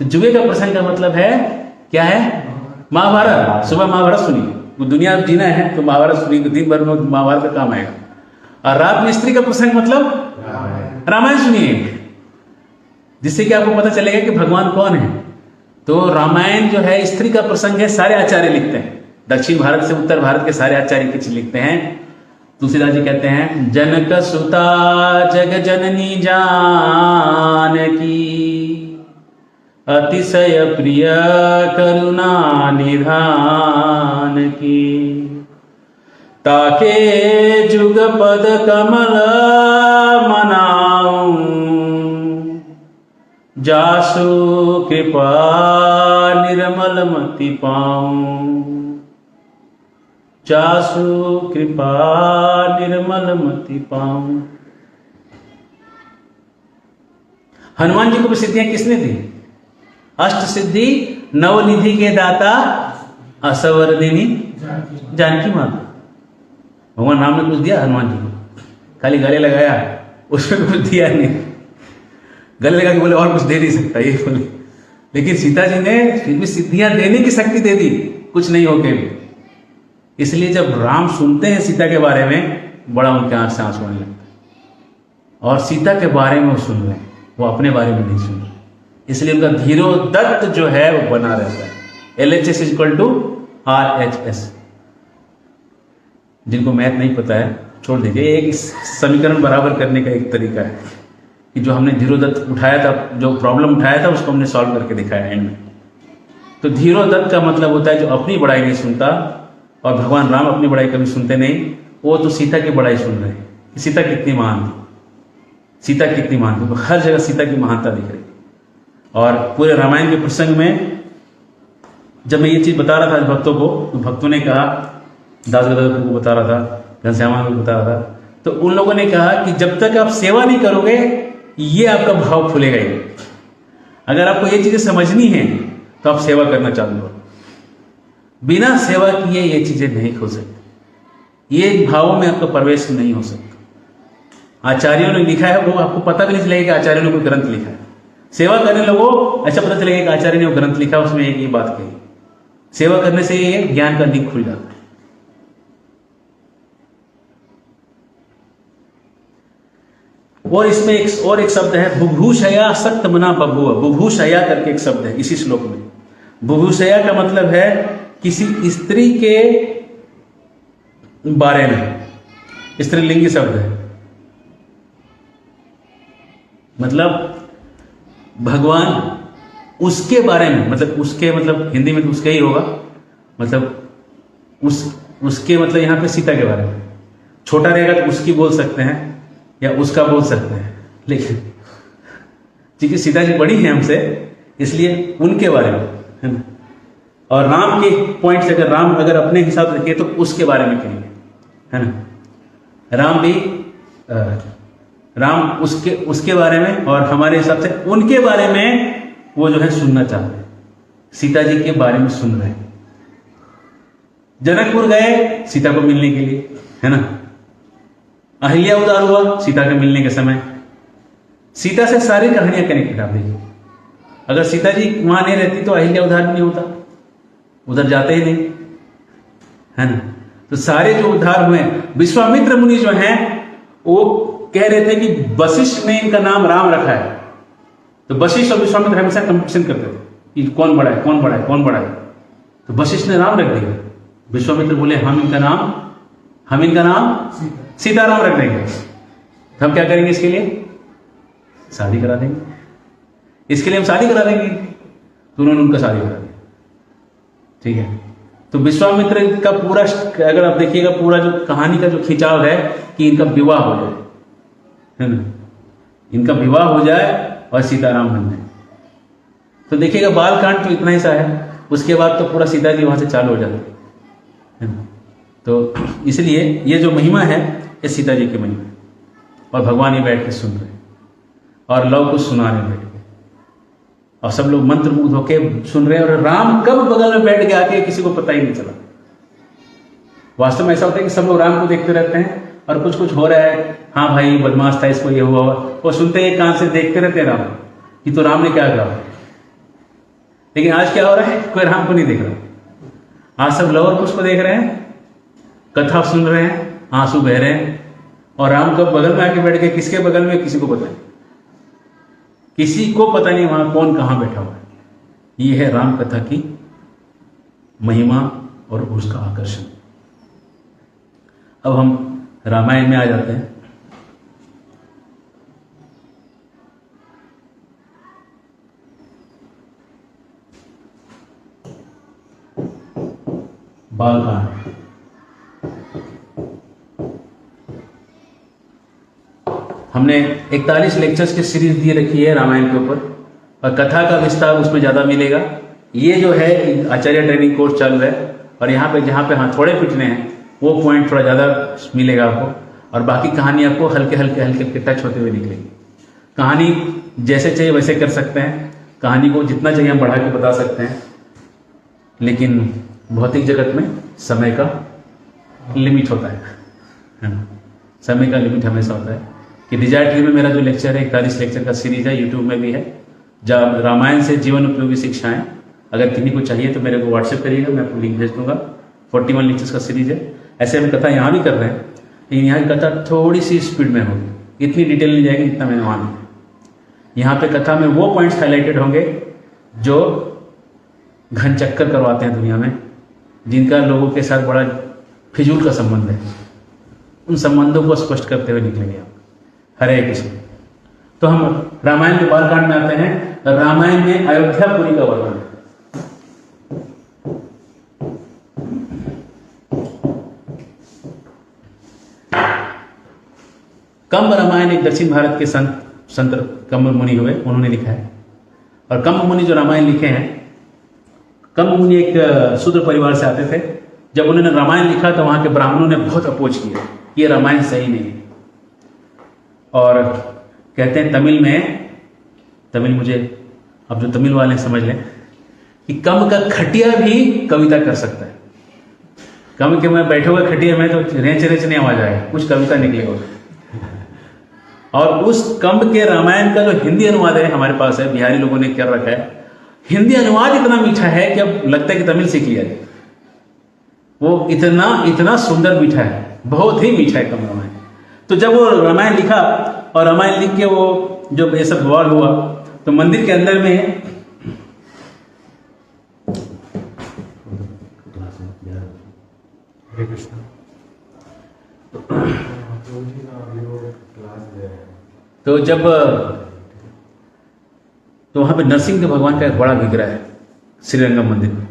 तो जुए का प्रसंग का मतलब है क्या है? महाभारत। सुबह महाभारत सुनिए, वो दुनिया जीना है तो महाभारत सुनिए, दिन भर में महाभारत का काम आएगा। और रात में स्त्री का प्रसंग मतलब रामायण सुनिए, जिससे कि आपको पता चलेगा कि भगवान कौन है। तो रामायण जो है स्त्री का प्रसंग है, सारे आचार्य लिखते हैं, दक्षिण भारत से उत्तर भारत के सारे आचार्य कुछ लिखते हैं। तुलसीदास जी कहते हैं जनक सुता जग जननी जानकी, अतिशय प्रिय करुणा निधान की, ताके जुग पद कमल मनाऊं, जासु कृपा निर्मल मति पाऊं, जासु कृपा निर्मल मति पाऊं। हनुमान जी को भी सिद्धियां किसने दी? अष्ट सिद्धि नवनिधि के दाता असवर्धिनी जानकी माता। भगवान राम ने कुछ दिया हनुमान जी को? खाली गले लगाया, उसमें कुछ दिया नहीं। गले लगा के बोले और कुछ दे नहीं सकता ये बोले, लेकिन सीता जी ने फिर भी सिद्धियां देने की शक्ति दे दी, कुछ नहीं होके भी। इसलिए जब राम सुनते हैं सीता के बारे में, बड़ा उनके आंख से आंसू आने लगता है। और सीता के बारे में वो सुन रहे हैं, वो अपने बारे में नहीं सुन रहे, इसलिए उनका धीरोदत्त जो है वो बना रहता है। LHS = RHS। जिनको मैथ नहीं पता है छोड़ दीजिए, एक समीकरण बराबर करने का एक तरीका है कि जो हमने धीरोदत्त उठाया था, जो प्रॉब्लम उठाया था उसको हमने सॉल्व करके दिखाया एंड में। तो धीरोदत्त का मतलब होता है जो अपनी बड़ाई नहीं सुनता, और भगवान राम अपनी बड़ाई कभी सुनते नहीं, वो तो सीता की बड़ाई सुन रहे हैं कि सीता कितनी महान थी, सीता कितनी महान थी। तो हर जगह सीता की महानता दिख रही। और पूरे रामायण के प्रसंग में जब मैं ये चीज़ बता रहा था भक्तों को, तो भक्तों ने कहा, दास गदाधर को बता रहा था, घनश्यामा को बता रहा था, तो उन लोगों ने कहा कि जब तक आप सेवा नहीं करोगे ये आपका भाव फूलेगा ही। अगर आपको ये चीज़ें समझनी है तो आप सेवा करना चालू करो। बिना सेवा किए ये चीज़ें नहीं हो सकती, ये भावों में आपका प्रवेश नहीं हो सकता। आचार्यों ने लिखा है वो आपको पता भी नहीं चलेगा कि आचार्यों ने कोई ग्रंथ लिखा है। सेवा करने लोगों ऐसा पता चलेगा कि आचार्य ने वो ग्रंथ लिखा, उसमें एक ये बात कही। सेवा करने से ये ज्ञान का दिक खुल जाता है। और इसमें एक शब्द है बुभूषया सक्त मना बभुव। बुभूषया करके एक शब्द है इसी श्लोक में। बुभूषया का मतलब है किसी स्त्री के बारे में, स्त्रीलिंगी शब्द है। मतलब भगवान उसके बारे में, मतलब उसके मतलब हिंदी में तो उसके ही होगा, मतलब उसके मतलब यहाँ पे सीता के बारे में। छोटा रहेगा तो उसकी बोल सकते हैं या उसका बोल सकते हैं, लेकिन क्योंकि सीता जी बड़ी हैं हमसे इसलिए उनके बारे में, है ना। और राम के पॉइंट से अगर अपने हिसाब से रखिए तो उसके बारे में कहेंगे, है ना। राम उसके बारे में, और हमारे हिसाब से उनके बारे में वो जो है सुनना चाहते हैं, सीता जी के बारे में सुन रहे हैं। जनकपुर गए सीता को मिलने के लिए, है ना। अहिल्या उदार हुआ सीता के मिलने के समय। सीता से सारी कहानियां कनेक्टेड आप देखिए। अगर सीता जी वहां नहीं रहती तो अहिल्या उद्धार भी नहीं होता, उधर जाते ही नहीं, है ना। तो सारे जो उद्धार हुए, विश्वामित्र मुनि जो हैं वो कह रहे थे कि वशिष्ठ ने इनका नाम राम रखा है। तो वशिष्ठ और विश्वामित्र हमेशा कंपटीशन करते थे कि कौन बड़ा है, कौन बड़ा है, कौन बड़ा है। तो वशिष्ठ ने राम रख दिया, विश्वामित्र बोले हम इनका नाम सीताराम रख देंगे। तो हम क्या करेंगे इसके लिए? शादी करा देंगे, इसके लिए हम शादी करा देंगे। तो उन्होंने उनका शादी करा दिया, ठीक है। तो विश्वामित्र का पूरा, अगर आप देखिएगा पूरा जो कहानी का जो खिंचाव है कि इनका विवाह हो जाए, है ना, इनका विवाह हो जाए और सीताराम बन जाए। तो देखिएगा बालकांड तो इतना ही सा है, उसके बाद तो पूरा सीता जी वहां से चालू हो जाती है ना। तो इसलिए ये जो महिमा है ये सीता जी की महिमा है। और भगवान ही बैठ के सुन रहे हैं और लव को सुना रहे बैठ के, और सब लोग मंत्रमुग्ध होकर सुन रहे हैं। और राम कब बगल में बैठ के आके किसी को पता ही नहीं चला। वास्तव में ऐसा होता है कि सब लोग राम को देखते रहते हैं और कुछ हो रहा है, हाँ भाई बदमाश था, इसको ये हुआ, वो सुनते हैं कान से, देखते रहते हैं राम कि तो राम ने क्या कहा। लेकिन आज क्या हो रहा है, कोई राम को नहीं देख रहा। आज सब लवर कुछ को देख रहे हैं, कथा सुन रहे हैं, आंसू बह रहे हैं, और राम को बगल में आके बैठ गए। किसके बगल में किसी को पता नहीं, किसी को पता नहीं वहां कौन कहां बैठा हुआ है। ये है राम कथा की महिमा और उसका आकर्षण। अब हम रामायण में आ जाते हैं। बालकांड। हमने 41 लेक्चर्स की सीरीज दी रखी है रामायण के ऊपर, और कथा का विस्तार उसमें ज़्यादा मिलेगा। ये जो है आचार्य ट्रेनिंग कोर्स चल रहा है, और यहाँ पे जहाँ पे हाँ थोड़े पिटने हैं वो पॉइंट थोड़ा ज़्यादा मिलेगा आपको, और बाकी कहानी आपको हल्के हल्के टच होते हुए निकलेगी। कहानी जैसे चाहिए वैसे कर सकते हैं, कहानी को जितना चाहिए हम बढ़ा के बता सकते हैं, लेकिन भौतिक जगत में समय का लिमिट होता है ना। समय का लिमिट हमेशा होता है। कि डिजायर ट्री में मेरा जो लेक्चर है 41 लेक्चर का सीरीज है, यूट्यूब में भी है, जब रामायण से जीवन उपयोगी शिक्षाएं, अगर किन्हीं को चाहिए तो मेरे को व्हाट्सएप करिएगा, मैं आपको लिंक भेज दूंगा। 41 लेक्चर्स का सीरीज है। ऐसे हम कथा यहाँ भी कर रहे हैं, लेकिन यहाँ की कथा थोड़ी सी स्पीड में होगी, इतनी डिटेल नहीं जाएगी जितना मैंने वहाँ लिखा। यहाँ पे कथा में वो पॉइंट्स हाईलाइटेड होंगे जो घन चक्कर करवाते हैं दुनिया में, जिनका लोगों के साथ बड़ा फिजूल का संबंध है, उन संबंधों को स्पष्ट करते हुए निकलेंगे आप। हरे कृष्ण। तो हम रामायण के बालकांड में आते हैं। रामायण में अयोध्यापुरी का वर्णन है। एक दक्षिण भारत के संत कंब मुनि हुए, उन्होंने लिखा है। और कंब मुनि जो रामायण लिखे हैं, कंब मुनि एक शूद्र परिवार से आते थे। जब उन्होंने रामायण लिखा तो वहाँ के ब्राह्मणों ने बहुत अपोज किया, ये रामायण सही नहीं है। और कहते हैं तमिल मुझे अब जो तमिल वाले समझ लें कि कंब का खटिया भी कविता कर सकता है। कंब के मैं बैठे हुए खटिया में तो रेंच नहीं आवाज आएगा, कुछ कविता निकलेगा। और उस कंब के रामायण का जो हिंदी अनुवाद है हमारे पास है, बिहारी लोगों ने कर रखा है। हिंदी अनुवाद इतना मीठा है कि अब लगता है कि तमिल सीख लिया जाए। वो इतना सुंदर मीठा है, बहुत ही मीठा है कंब रामायण। तो जब वो रामायण लिखा और रामायण लिख के वो जब ये सब वॉर हुआ तो मंदिर के अंदर में तो वहां पे नरसिंह भगवान का एक बड़ा विग्रह है श्रीरंगम मंदिर में।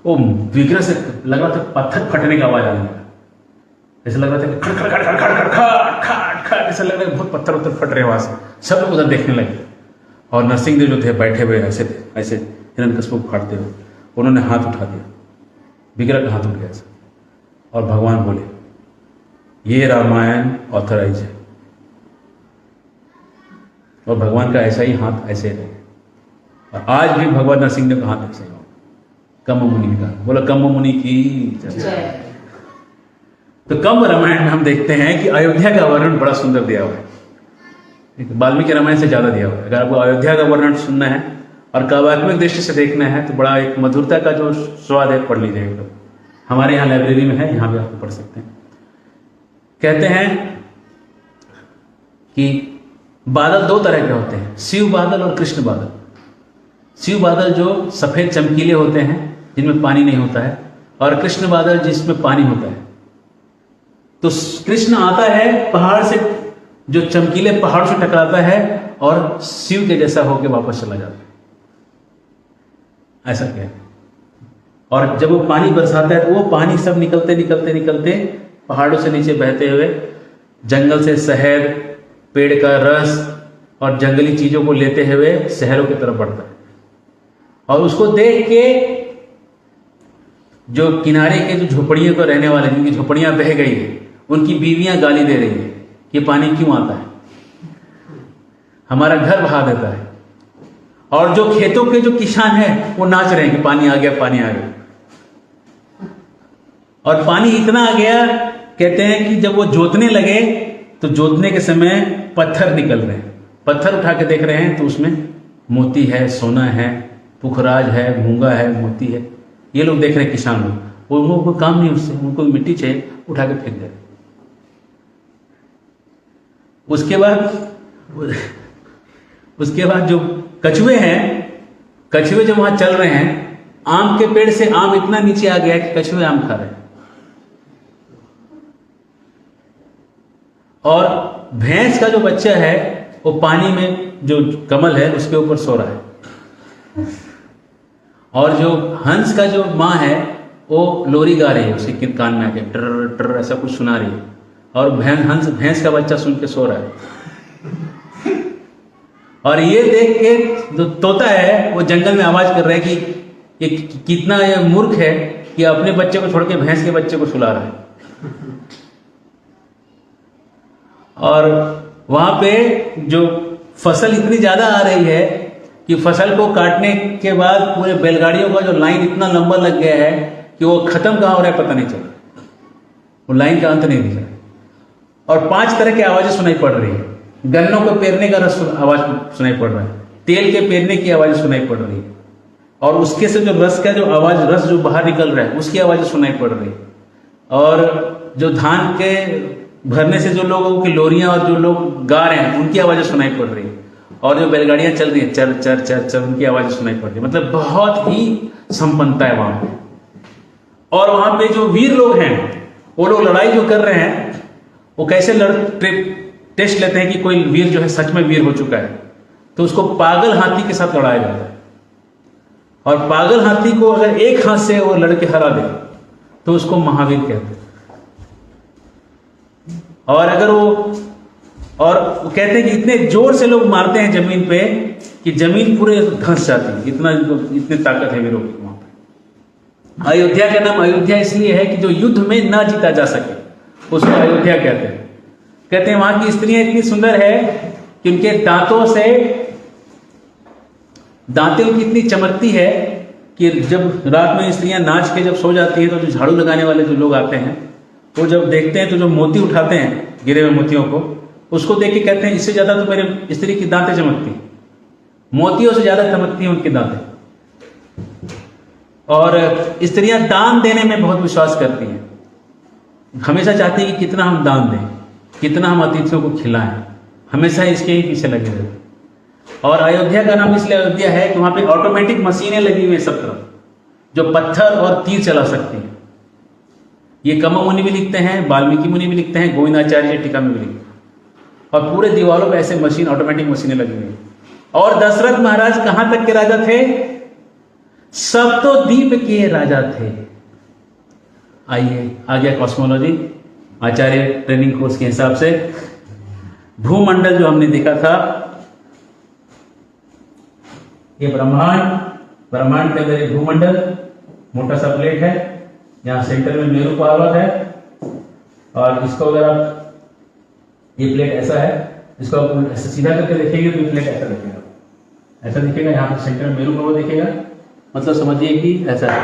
वो विग्रह से लग रहा था पत्थर फटने का आवाज आने लगा, ऐसा लग रहा था कि खड़ खड़ खड़ खड़ खड़ खड़ खड़, ऐसा लग रहा है बहुत पत्थर उत्तर फट रहे वहां से। सब लोग उधर देखने लगे और नरसिंह देव जो थे बैठे हुए ऐसे थे, ऐसे हिरण्यकश्यप को फाड़ते हुए। उन्होंने हाथ उठा दिया, विग्रह का हाथ उठ गया ऐसा, और भगवान बोले ये रामायण ऑथराइज है। और भगवान का ऐसा ही हाथ ऐसे रहे। और आज भी भगवान नरसिंह देव का हाथ ऐसे हो, कंब मुनि का। बोला कंब मुनि की जय। तो कंब रामायण में हम देखते हैं कि अयोध्या का वर्णन बड़ा सुंदर दिया हुआ है, वाल्मीकि रामायण से ज्यादा दिया हुआ है। अगर आपको अयोध्या का वर्णन सुनना है और काव्यात्मक दृष्टि से देखना है तो बड़ा एक मधुरता का जो स्वाद है, पढ़ लीजिएगा। हमारे यहाँ लाइब्रेरी में है, यहाँ भी आपको पढ़ सकते हैं। कहते हैं कि बादल दो तरह के होते हैं, शिव बादल और कृष्ण बादल। शिव बादल जो सफेद चमकीले होते हैं जिनमें पानी नहीं होता है, और कृष्ण बादल जिसमें पानी होता है। तो कृष्ण आता है पहाड़ से, जो चमकीले पहाड़ से टकराता है और शिव के जैसा होकर वापस चला जाता है, ऐसा क्या है। और जब वो पानी बरसाता है तो वो पानी सब निकलते निकलते निकलते पहाड़ों से नीचे बहते हुए जंगल से शहद, पेड़ का रस और जंगली चीजों को लेते हुए शहरों की तरफ बढ़ता है। और उसको देख के जो किनारे के जो झोपड़ियों को रहने वाले, जिनकी झोपड़ियां बह गई है, उनकी बीवियां गाली दे रही है कि पानी क्यों आता है, हमारा घर बहा देता है। और जो खेतों के जो किसान हैं वो नाच रहे हैं कि पानी आ गया, पानी आ गया। और पानी इतना आ गया, कहते हैं कि जब वो जोतने लगे तो जोतने के समय पत्थर निकल रहे हैं। पत्थर उठा के देख रहे हैं तो उसमें मोती है, सोना है, पुखराज है, मूंगा है, मोती है। ये लोग देख रहे हैं किसान लोग, उनको काम नहीं, उससे उनको मिट्टी चाहिए, उठा के फेंक दे। उसके बाद जो कछुए हैं, कछुए जब वहां चल रहे हैं, आम के पेड़ से आम इतना नीचे आ गया कि कछुए आम खा रहे हैं। और भैंस का जो बच्चा है वो पानी में जो कमल है उसके ऊपर सो रहा है। और जो हंस का जो माँ है वो लोरी गा रही है, उसके कान में आके टर टर ऐसा कुछ सुना रही है। और भैंस का बच्चा सुन के सो रहा है। और ये देख के जो तोता है वो जंगल में आवाज कर रहा है कि ये कितना ये मूर्ख है कि अपने बच्चे को छोड़ के भैंस के बच्चे को सुला रहा है। और वहां पे जो फसल इतनी ज्यादा आ रही है कि फसल को काटने के बाद पूरे बैलगाड़ियों का जो लाइन इतना लंबा लग गया है कि वो खत्म कहाँ हो रहा है पता नहीं चल रहा, वो लाइन का अंत नहीं दिख रहा। और 5 तरह की आवाजें सुनाई पड़ रही है। गन्नों को पेरने का आवाज सुनाई पड़ रहा है, तेल के पेरने की आवाज सुनाई पड़ रही है, और उसके से जो रस का जो आवाज, रस जो बाहर निकल रहा है उसकी आवाज सुनाई पड़ रही है। और जो धान के भरने से जो लोगों की लोरियां और जो लोग गा रहे हैं उनकी आवाजें सुनाई पड़ रही है। और जो बैलगाड़ियां चल रही हैं चर चर चर चर, उनकी आवाजें सुनाई पड़ रही है। मतलब बहुत ही संपन्नता है वहां पे। और वहां पे जो वीर लोग हैं वो लोग लड़ाई जो कर रहे हैं वो कैसे टेस्ट लेते हैं कि कोई वीर जो है सच में वीर हो चुका है, तो उसको पागल हाथी के साथ लड़ाया जाता है। और पागल हाथी को अगर एक हाथ से वो लड़के हरा दे तो उसको महावीर कहते हैं। और अगर वो और वो कहते हैं कि इतने जोर से लोग मारते हैं जमीन पे कि जमीन पूरे धंस जाती है, इतनी ताकत है वीरों की वहां पर। अयोध्या का नाम अयोध्या इसलिए है कि जो युद्ध में ना जीता जा सके उसको अयोध्या कहते हैं। कहते हैं वहां की स्त्रियां इतनी सुंदर है कि उनके दांतें उनकी इतनी चमकती है कि जब रात में स्त्रियां नाच के जब सो जाती है तो जो झाड़ू लगाने वाले जो लोग आते हैं वो जब देखते हैं तो जो मोती उठाते हैं गिरे हुए मोतियों को, उसको देख के कहते हैं इससे ज्यादा तो मेरे स्त्री की दांतें चमकती, मोतियों से ज्यादा चमकती हैं उनकी दांतें। और स्त्रियां दान देने में बहुत विश्वास करती हैं, हमेशा चाहती हैं कि कितना हम दान दें, कितना हम अतिथियों को खिलाएं, हमेशा इसके ही पीछे लगे रहते। और अयोध्या का नाम इसलिए अयोध्या है कि वहां पे ऑटोमेटिक मशीनें लगी हुई है सब तरफ, जो पत्थर और तीर चला सकती हैं। ये कम मुनि भी लिखते हैं, वाल्मीकि मुनि भी लिखते हैं, गोविंदाचार्य टीका में भी लिखते हैं। और पूरे दीवारों पे ऐसे मशीन, ऑटोमेटिक मशीनें लगी हुई। और दशरथ महाराज कहां तक के राजा थे? सप्तद्वीप के राजा थे। आइए आ गया कॉस्मोलॉजी, आचार्य ट्रेनिंग कोर्स के हिसाब से। भूमंडल जो हमने देखा था, ये ब्रह्मांड के अंदर एक भूमंडल मोटा सा प्लेट है, यहाँ सेंटर में मेरू पर्वत है। और इसको अगर आप, ये प्लेट ऐसा है, इसको आप ऐसे सीधा करके देखेंगे तो ये प्लेट ऐसा दिखेगा, ऐसा दिखेगा। यहाँ पे सेंटर में मेरू पर्वत दिखेगा, मतलब समझिए कि ऐसा है।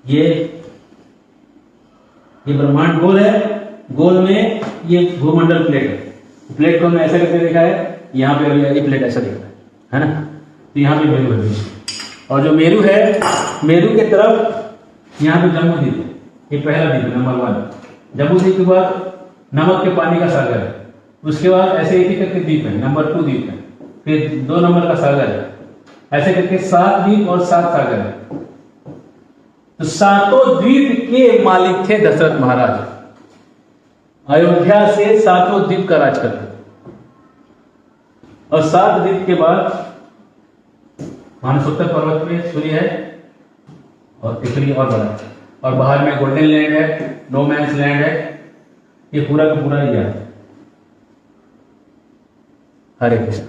ये ब्रह्मांड गोल है, गोल में ये भूमंडल प्लेट है। प्लेट को हमने ऐसा करके देखा है, यहाँ पे ये प्लेट ऐसा दिख रहा है ना। तो यहाँ पे मेरू है, और जो मेरू है, मेरू के तरफ यहाँ पे जम्बू द्वीप है। ये पहला द्वीप है, नंबर 1। जम्बू द्वीप के बाद नमक के पानी का सागर है, उसके बाद ऐसे एक करके द्वीप है, नंबर 2 द्वीप है, फिर 2 नंबर का सागर है, ऐसे करके 7 द्वीप और 7 सागर है। तो 7 द्वीप के मालिक थे दशरथ महाराज। अयोध्या से 7 द्वीप का राज करते। और 7 द्वीप के बाद मानसोत्तर पर्वत में सूर्य है और तितली और बड़ा है, और बाहर में गोल्डन लैंड है, नो मैंस लैंड है। ये पूरा का पूरा ही है। हरे कृष्ण।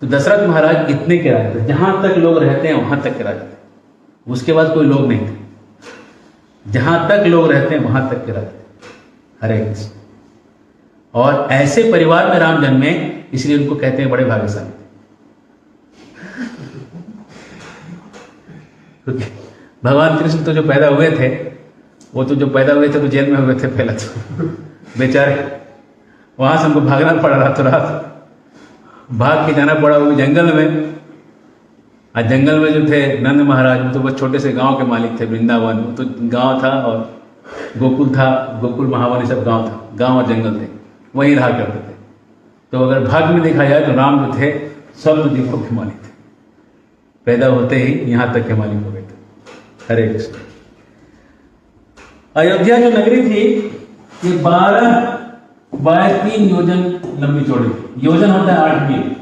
तो दशरथ महाराज इतने के राजा थे, जहां तक लोग रहते हैं वहां तक के राजा थे, उसके बाद कोई लोग नहीं थे। जहां तक लोग रहते हैं वहां तक के राजा थे। हरे कृष्ण। और ऐसे परिवार में राम जन्मे, इसलिए उनको कहते हैं बड़े भाग्यशाली। भगवान कृष्ण तो जो पैदा हुए थे, वो तो जो पैदा हुए थे तो जेल में हुए थे पहले तो बेचारे, वहां से हमको भागना पड़ा, रातों रात भाग के जाना पड़ा, वो भी जंगल में। आज जंगल में जो थे नंद महाराज, वो तो बस छोटे से गांव के मालिक थे, वृंदावन तो गांव था, और गोकुल था, गोकुल महावन सब गांव था, गांव और जंगल थे, वहीं रहा करते थे। तो अगर भाग में देखा जाए तो राम जो थे सब तो द्वीपों के मालिक थे, पैदा होते ही यहां तक के मालिक हो गए थे। हरे कृष्ण। अयोध्या जो नगरी थी, ये 12 बाय 3 योजन लंबी चौड़ी थी। योजन होता है 8 मील।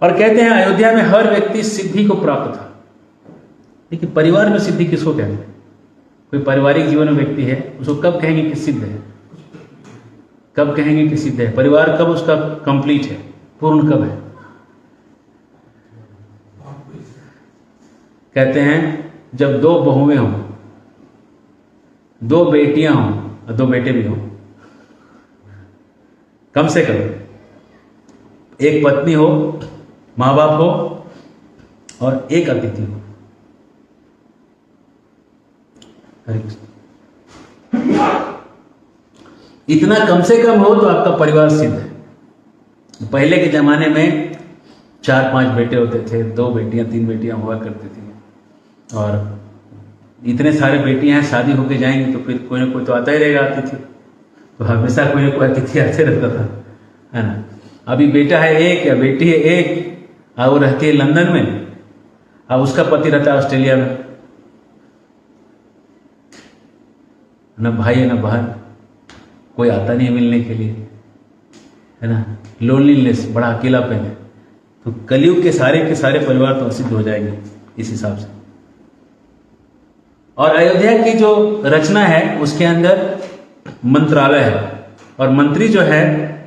और कहते हैं अयोध्या में हर व्यक्ति सिद्धि को प्राप्त था। देखिए, परिवार में सिद्धि किसको कहते हैं? कोई पारिवारिक जीवन में व्यक्ति है, उसको कब कहेंगे कि सिद्ध है, कब कहेंगे कि सिद्ध है? परिवार कब उसका कंप्लीट है, पूर्ण कब है? कहते हैं जब 2 बहुएं हों, 2 बेटियां हों और 2 बेटे भी हों, कम से कम एक पत्नी हो, माँ बाप हो और एक अतिथि हो। हरे कृष्ण। इतना कम से कम हो तो आपका परिवार सिद्ध है। पहले के जमाने में 4-5 बेटे होते थे, 2 बेटियां 3 बेटियां हुआ करती थी। और इतने सारे बेटियां हैं, शादी होके जाएंगी तो फिर कोई ना कोई तो आता ही रहेगा अतिथि, तो हमेशा कोई ना कोई अतिथि आते रहता था, है ना। अभी बेटा है एक या बेटी है एक, और वो रहती है लंदन में, अब उसका पति रहता है ऑस्ट्रेलिया में, न भाई है न बहन, कोई आता नहीं है मिलने के लिए, है ना। लोनलीनेस, बड़ा अकेलापन है। तो कलयुग के सारे परिवार तो असिद्ध हो जाएंगे इस हिसाब से। और अयोध्या की जो रचना है उसके अंदर मंत्रालय है, और मंत्री जो है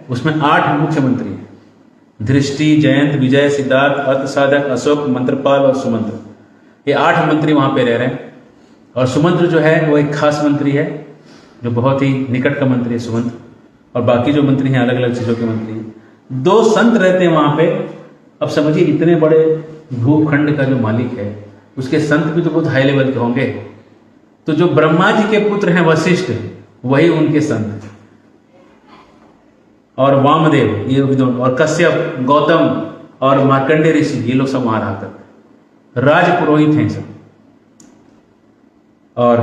उसमें 8 मुख्य मंत्री हैं। दृष्टि, जयंत, विजय, सिद्धार्थ, अर्थसाधक, अशोक, मंत्रपाल और सुमंत्र, ये 8 मंत्री वहां पे रह रहे हैं। और सुमंत्र जो है वो एक खास मंत्री है, जो बहुत ही निकट का मंत्री है सुमंत्र, और बाकी जो मंत्री हैं अलग अलग चीजों के मंत्री हैं। 2 संत रहते हैं वहां पे। अब समझिए इतने बड़े भूखंड का जो मालिक है उसके संत भी तो बहुत हाई लेवल के होंगे। तो जो ब्रह्मा जी के पुत्र हैं वशिष्ठ, वही उनके संत हैं, और वामदेव ये भी दोनों, और कश्यप, गौतम और मार्कंडेय ऋषि, ये लोग सब वहां रहा करते, राज पुरोहित हैं सब। और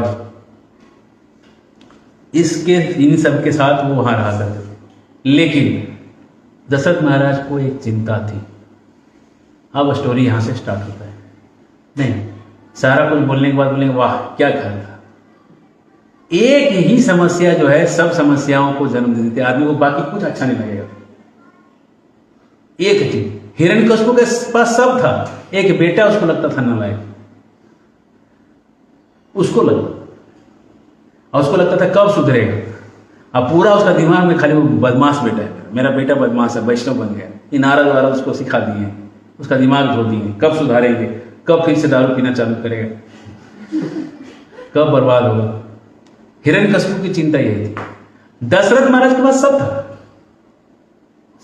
इसके इन सब के साथ वो वहां रहा करते थे। लेकिन दशरथ महाराज को एक चिंता थी। अब स्टोरी यहां से स्टार्ट होता है। नहीं, सारा कुछ बोलने के बाद बोलेंगे वाह क्या घर था। एक ही समस्या जो है सब समस्याओं को जन्म दे देती है आदमी को, बाकी कुछ अच्छा नहीं लगेगा। एक चीज, हिरण्यकशिपु के पास सब था, एक बेटा उसको लगता था नालायक, उसको लगता, और उसको लगता था कब सुधरेगा। अब पूरा उसका दिमाग में खाली वो बदमाश बेटा है, मेरा बेटा बदमाश है, वैष्णव बन गया, ये नारद वारद उसको सिखा दिए, उसका दिमाग धो दिए, कब सुधारेंगे, कब फिर से दारू पीना चालू करेगा, कब बर्बाद होगा। हिरण्यकशिपु की चिंता यही थी। दशरथ महाराज के पास सब था,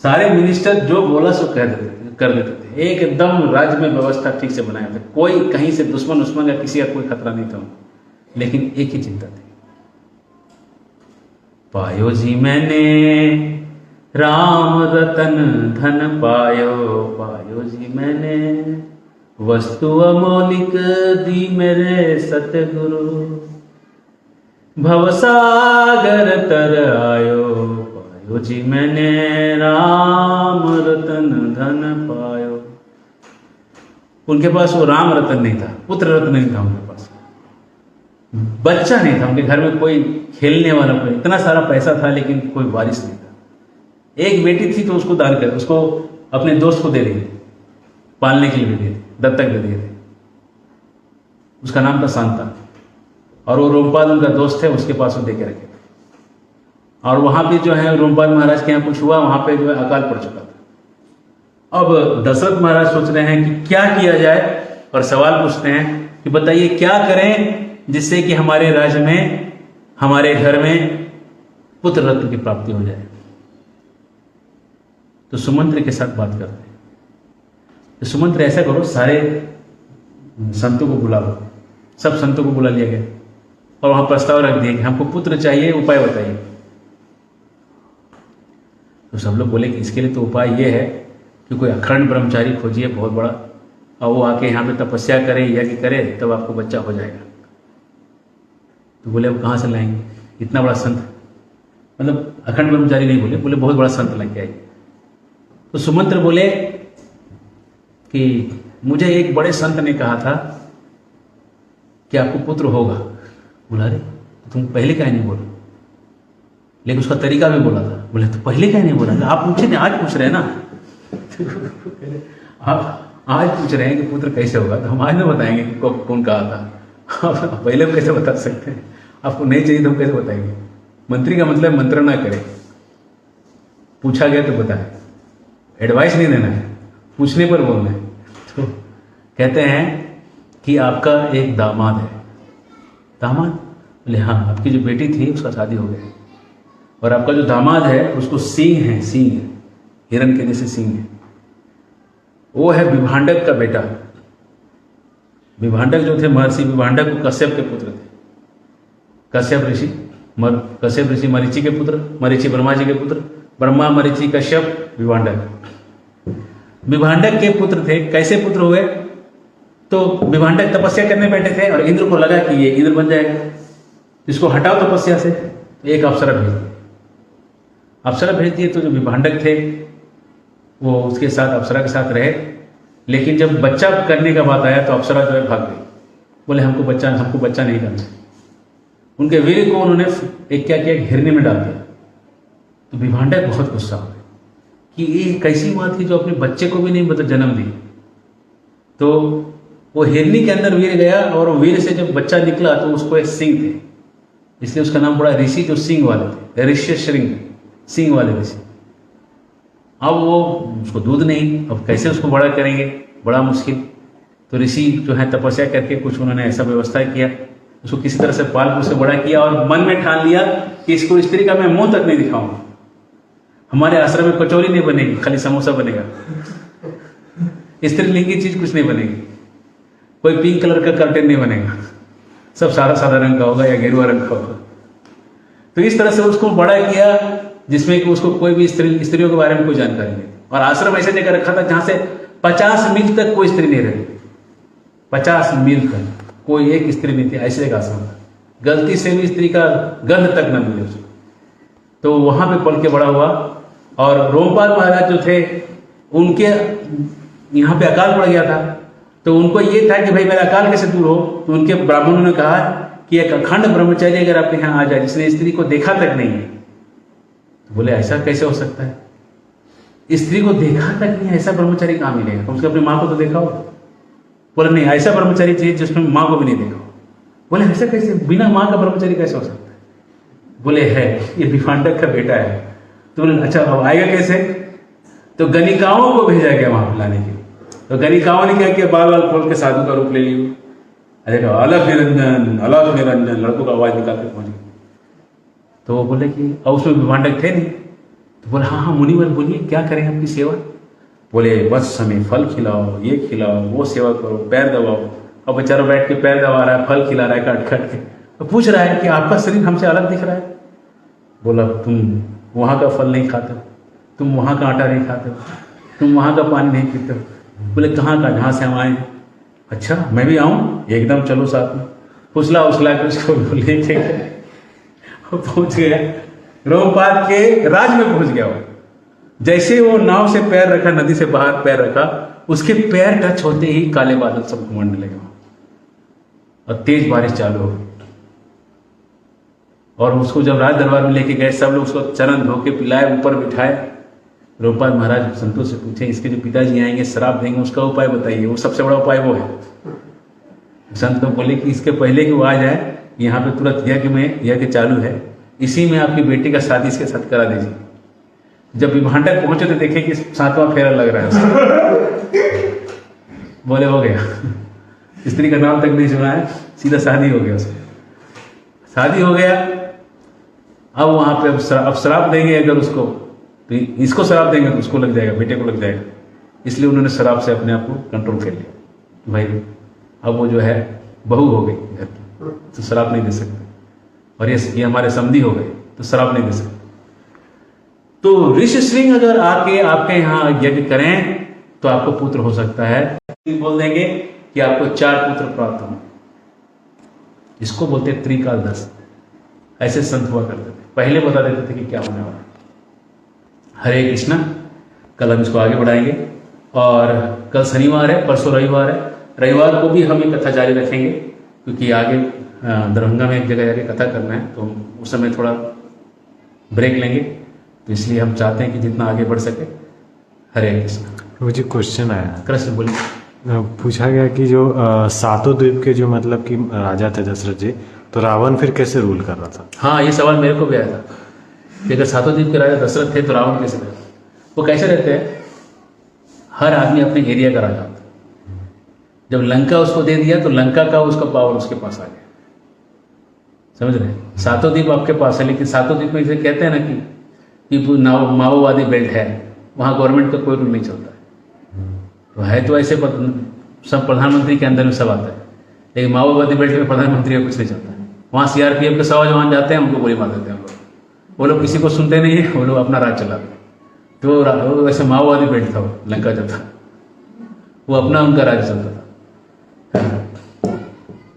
सारे मिनिस्टर जो बोला सो कर देते थे, एकदम राज्य में व्यवस्था ठीक से बनाए थे, कोई कहीं से दुश्मन या किसी का कोई खतरा नहीं था। लेकिन एक ही चिंता थी, पायो जी मैंने राम रतन धन पायो जी मैंने वस्तु अमौलिक दी मेरे सतगुरु, भवसागर तर आयो पायो जी मैंने राम रतन धन पायो। उनके पास वो राम रतन नहीं था, पुत्र रत्न नहीं था उनके पास, बच्चा नहीं था उनके घर में, कोई खेलने वाला, कोई इतना सारा पैसा था लेकिन कोई वारिस नहीं था। एक बेटी थी तो उसको दान कर, उसको अपने दोस्त को दे दी, पालने के लिए भी दे, दत्तक दे दिए थे। उसका नाम था शांता, और वो रोमपाल उनका दोस्त है, उसके पास वो दे के रखे थे। और वहां भी जो है रोमपाल महाराज के यहाँ कुछ हुआ, वहां पे जो है अकाल पड़ चुका था। अब दशरथ महाराज सोच रहे हैं कि क्या किया जाए, और सवाल पूछते हैं कि बताइए क्या करें जिससे कि हमारे राज्य में, हमारे घर में पुत्र रत्न की प्राप्ति हो जाए। तो सुमंत्र के साथ बात करते हैं। तो सुमंत्र ऐसा करो, सारे संतों को बुला लो। सब संतों को बुला लिया गया और वहां प्रस्ताव रख दिया कि हमको पुत्र चाहिए, उपाय बताइए। तो सब लोग बोले कि इसके लिए तो उपाय ये है कि कोई अखंड ब्रह्मचारी खोजिए बहुत बड़ा, और वो आके यहाँ पे तपस्या करे, यज्ञ करे, तब आपको बच्चा हो जाएगा। तो बोले अब कहाँ से लाएंगे इतना बड़ा संत, मतलब अखंड ब्रह्मचारी नहीं बोले, बोले बहुत बड़ा संत लेके आइए। तो सुमंत्र बोले कि मुझे एक बड़े संत ने कहा था कि आपको पुत्र होगा। बोला अरे तुम पहले क्या नहीं बोला, लेकिन उसका तरीका भी बोला था। बोले तो पहले क्या नहीं बोला था, आप पूछे नहीं, आज पूछ रहे हैं ना। आप आज पूछ रहे हैं कि पुत्र कैसे होगा, तो हम आज में बताएंगे कि कौन कहा था। आप पहले कैसे बता सकते हैं, आपको नहीं चाहिए तो हम कैसे बताएंगे। मंत्री का मतलब मंत्र ना करे, पूछा गया तो बताए, एडवाइस नहीं देना है, पूछने पर बोलना है। तो कहते हैं कि आपका एक दामाद है। दामाद? बोले हाँ, आपकी जो बेटी थी उसका शादी हो गया, और आपका जो दामाद है उसको सींग है, सींग है, हिरण के जैसे सींग है। वो है विभांडक का बेटा। विभांडक जो थे, महर्षि विभांडक वो कश्यप के पुत्र थे। कश्यप ऋषि मरीचि के पुत्र, मरीचि ब्रह्मा जी के पुत्र, ब्रह्मा मरीचि कश्यप विभांडक। विभांडक के पुत्र थे। कैसे पुत्र हुए? तो विभांडक तपस्या करने बैठे थे और इंद्र को लगा कि ये इंद्र बन जाएगा, इसको हटाओ तपस्या से। एक अप्सरा भेज दिए। अप्सरा भेज दिए तो जो विभांडक थे वो उसके साथ, अप्सरा के साथ रहे। लेकिन जब बच्चा करने का बात आया तो अप्सरा जो है भाग गई। बोले हमको बच्चा नहीं करना। उनके वीर को उन्होंने एक क्या किया, हिरने में डाल दिया। तो विभांडक बहुत गुस्सा हो गए कि ये कैसी बात थी जो अपने बच्चे को भी नहीं मतलब जन्म दी। तो वो हिरनी के अंदर वीर गया और वीर से जब बच्चा निकला तो उसको एक सिंह थे, इसलिए उसका नाम पड़ा ऋषि, जो सिंह वाले थे, ऋषि श्रृंग, सिंह वाले ऋषि। अब वो उसको दूध नहीं, अब कैसे उसको बड़ा करेंगे, बड़ा मुश्किल। तो ऋषि जो है तपस्या करके कुछ उन्होंने ऐसा व्यवस्था किया, उसको किसी तरह से पाल पोस से बड़ा किया और मन में ठान लिया कि इसको स्त्री का मैं मुंह तक नहीं दिखाऊंगा। हमारे आश्रम में कचौरी नहीं बनेगी, खाली समोसा बनेगा, स्त्रीलिंगी चीज कुछ नहीं बनेगी, कोई पिंक कलर का कर्टेन नहीं बनेगा, सब सादा सादा रंग का होगा या गेरुआ रंग का होगा। तो इस तरह से उसको बड़ा किया जिसमें कि उसको कोई भी स्त्रियों के बारे में कोई जानकारी नहीं। और आश्रम ऐसे जगह रखा था जहां से 50 मील तक कोई स्त्री नहीं रही, 50 मील तक कोई एक स्त्री नहीं थी, ऐसे एक आश्रम था, गलती से भी स्त्री का गंध तक न मिले उसको। तो वहां पे पल के बड़ा हुआ। और रोमपाल महाराज जो थे उनके यहाँ पे अकाल पड़ गया था, तो उनको ये था कि भाई मेरा अकाल कैसे दूर हो। तो उनके ब्राह्मणों ने कहा कि एक अखंड ब्रह्मचर्य अगर आपके यहाँ आ जाए जिसने स्त्री को देखा तक नहीं है। तो बोले ऐसा कैसे हो सकता है, स्त्री को देखा तक नहीं, ऐसा ब्रह्मचारी कहाँ मिलेगा, कम से कम अपनी माँ को तो देखा हो। बोले नहीं, ऐसा ब्रह्मचारी चाहिए जिसमें माँ को भी नहीं देखा हो। बोले ऐसा कैसे, बिना माँ का ब्रह्मचारी कैसे हो सकता है। बोले है, ये विभांडक का बेटा है। तो बोले अच्छा अब आएगा कैसे। तो गणिकाओं को भेजा गया वहां पर लाने के लिए। तो गणिकाओं ने क्या किया, बाल बाल खोल के साधु का रूप ले लिया। अरे अलग निरंजन, अलग निरंजन, लड़कों का आवाज निकाल के पहुंच गए। तो वो बोले कि और उसमें विभांडक थे नहीं। तो बोले हाँ हाँ मुनिवर बोलिए क्या करें आपकी सेवा। बोले बस हमें फल खिलाओ, ये खिलाओ, वो सेवा करो, पैर दबाओ। और बेचारा बैठ के पैर दबा रहा है, फल खिला रहा है काट काट के। तो पूछ रहा है कि आपका शरीर हमसे अलग दिख रहा है। बोला तुम वहाँ का फल नहीं खाते हो, तुम वहाँ का आटा नहीं खाते हो, तुम वहाँ का पानी नहीं पीते हो। बोले कहाँ का, जहाँ से हम आए। अच्छा मैं भी आऊँ, एकदम चलो साथ में। फुसला उछला के उसको लेके गए, पहुँच गया रोमपाद के राज में पहुँच गया वो। जैसे वो नाव से पैर रखा, नदी से बाहर पैर रखा, उसके पैर टच होते ही काले बादल सब घूमने लगे और तेज बारिश चालू हो गई। और उसको जब राज दरबार में लेके गए, सब लोग उसको चरण धो के पिलाए, ऊपर बिठाए। रोमपाद महाराज संतों से पूछे इसके जो पिताजी आएंगे श्राप देंगे, उसका उपाय बताइए। वो सबसे बड़ा उपाय वो है। संत लोग बोले कि इसके पहले कि वो आ जाए, यहाँ पे तुरंत यज्ञ चालू है, इसी में आपकी बेटी का शादी इसके साथ करा दीजिए। जब विभांडक पहुंचे तो देखे कि 7वां फेरा लग रहा है उसका। बोले हो गया, स्त्री का नाम तक नहीं सुना है, सीधा शादी हो गया उसका। शादी हो गया। अब वहां पे अब शराब देंगे अगर उसको, तो इसको शराब देंगे तो उसको लग जाएगा, बेटे को लग जाएगा। इसलिए उन्होंने शराब से अपने आप को कंट्रोल कर लिया। भाई अब वो जो है बहू हो गई घर की, तो शराब नहीं दे सकते। और ये हमारे समधी हो गए तो शराब नहीं दे सकते। तो ऋषि श्रृंग अगर आके आपके यहाँ यज्ञ करें तो आपको पुत्र हो सकता है। बोल देंगे कि आपको 4 पुत्र प्राप्त हों। इसको बोलते त्रिकालदर्श। ऐसे संत हुआ करते थे, पहले बता देते थे कि क्या होने वाला। हरे कृष्णा। कल हम इसको आगे बढ़ाएंगे और कल शनिवार है, परसों रविवार है। रविवार को भी हम ये कथा जारी रखेंगे क्योंकि आगे दरभंगा में एक जगह जाके कथा करना है, तो उस समय थोड़ा ब्रेक लेंगे। तो इसलिए हम चाहते हैं कि जितना आगे बढ़ सके। हरे कृष्ण। मुझे क्वेश्चन आया, कृष्ण बोलिए। पूछा गया कि जो सातों द्वीप के जो मतलब कि राजा थे दशरथ जी, तो रावण फिर कैसे रूल कर रहा था। हाँ ये सवाल मेरे को भी आया था कि अगर सातों द्वीप के राजा दशरथ थे तो रावण कैसे थे। वो कैसे रहते हैं, हर आदमी अपने एरिया का राजा होता है। जब लंका उसको दे दिया तो लंका का उसका पावर उसके पास आ गया। समझ रहे हैं, सातों द्वीप आपके पास है, लेकिन सातों द्वीप में इसे कहते हैं ना कि माओवादी बेल्ट है, वहाँ गवर्नमेंट का कोई रूल नहीं चलता है। तो है तो ऐसे सब प्रधानमंत्री के अंदर में सब आता है, लेकिन माओवादी बेल्ट में प्रधानमंत्री का कुछ नहीं चलता है। वहाँ सीआरपीएफ के 100 जवान जाते हैं, उनको गोली मार देते हैं वो लोग किसी को सुनते नहीं है, वो लोग अपना राज चलाते हैं। तो वैसे माओवादी बेल्ट था वो, लंका जो था वो अपना उनका राज्य चलता था।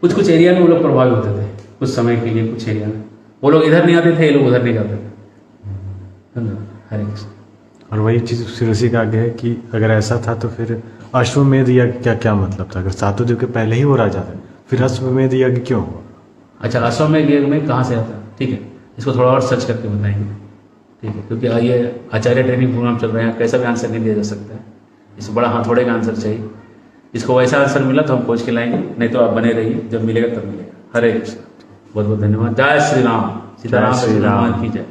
कुछ कुछ एरिया में वो लोग प्रभावित होते थे कुछ समय के लिए, कुछ एरिया में वो लोग इधर नहीं आते थे, ये लोग उधर नहीं जाते थे। हरे कृष्ण। और वही चीज ऋषि का आगे है कि अगर ऐसा था तो फिर अश्वमेध यज्ञ क्या क्या मतलब था। अगर सातों द्वीप के पहले ही वो राजा थे, फिर अश्वमेध यज्ञ क्यों हुआ। अच्छा अश्वमेध यज्ञ में कहाँ से आता है, ठीक है, इसको थोड़ा और सर्च करके बताएंगे, ठीक है, क्योंकि ये आचार्य ट्रेनिंग प्रोग्राम चल रहे हैं, कैसा भी आंसर नहीं दिया जा सकता है। इस बड़ा हाथोड़े का आंसर चाहिए। इसको वैसा आंसर मिला तो हम खोज के लाएंगे, नहीं तो आप बने रहिए, जब मिलेगा तब मिलेगा। हरे कृष्ण, बहुत बहुत धन्यवाद। जय श्री राम, सीताराम जय श्री राम। भगवान की जय।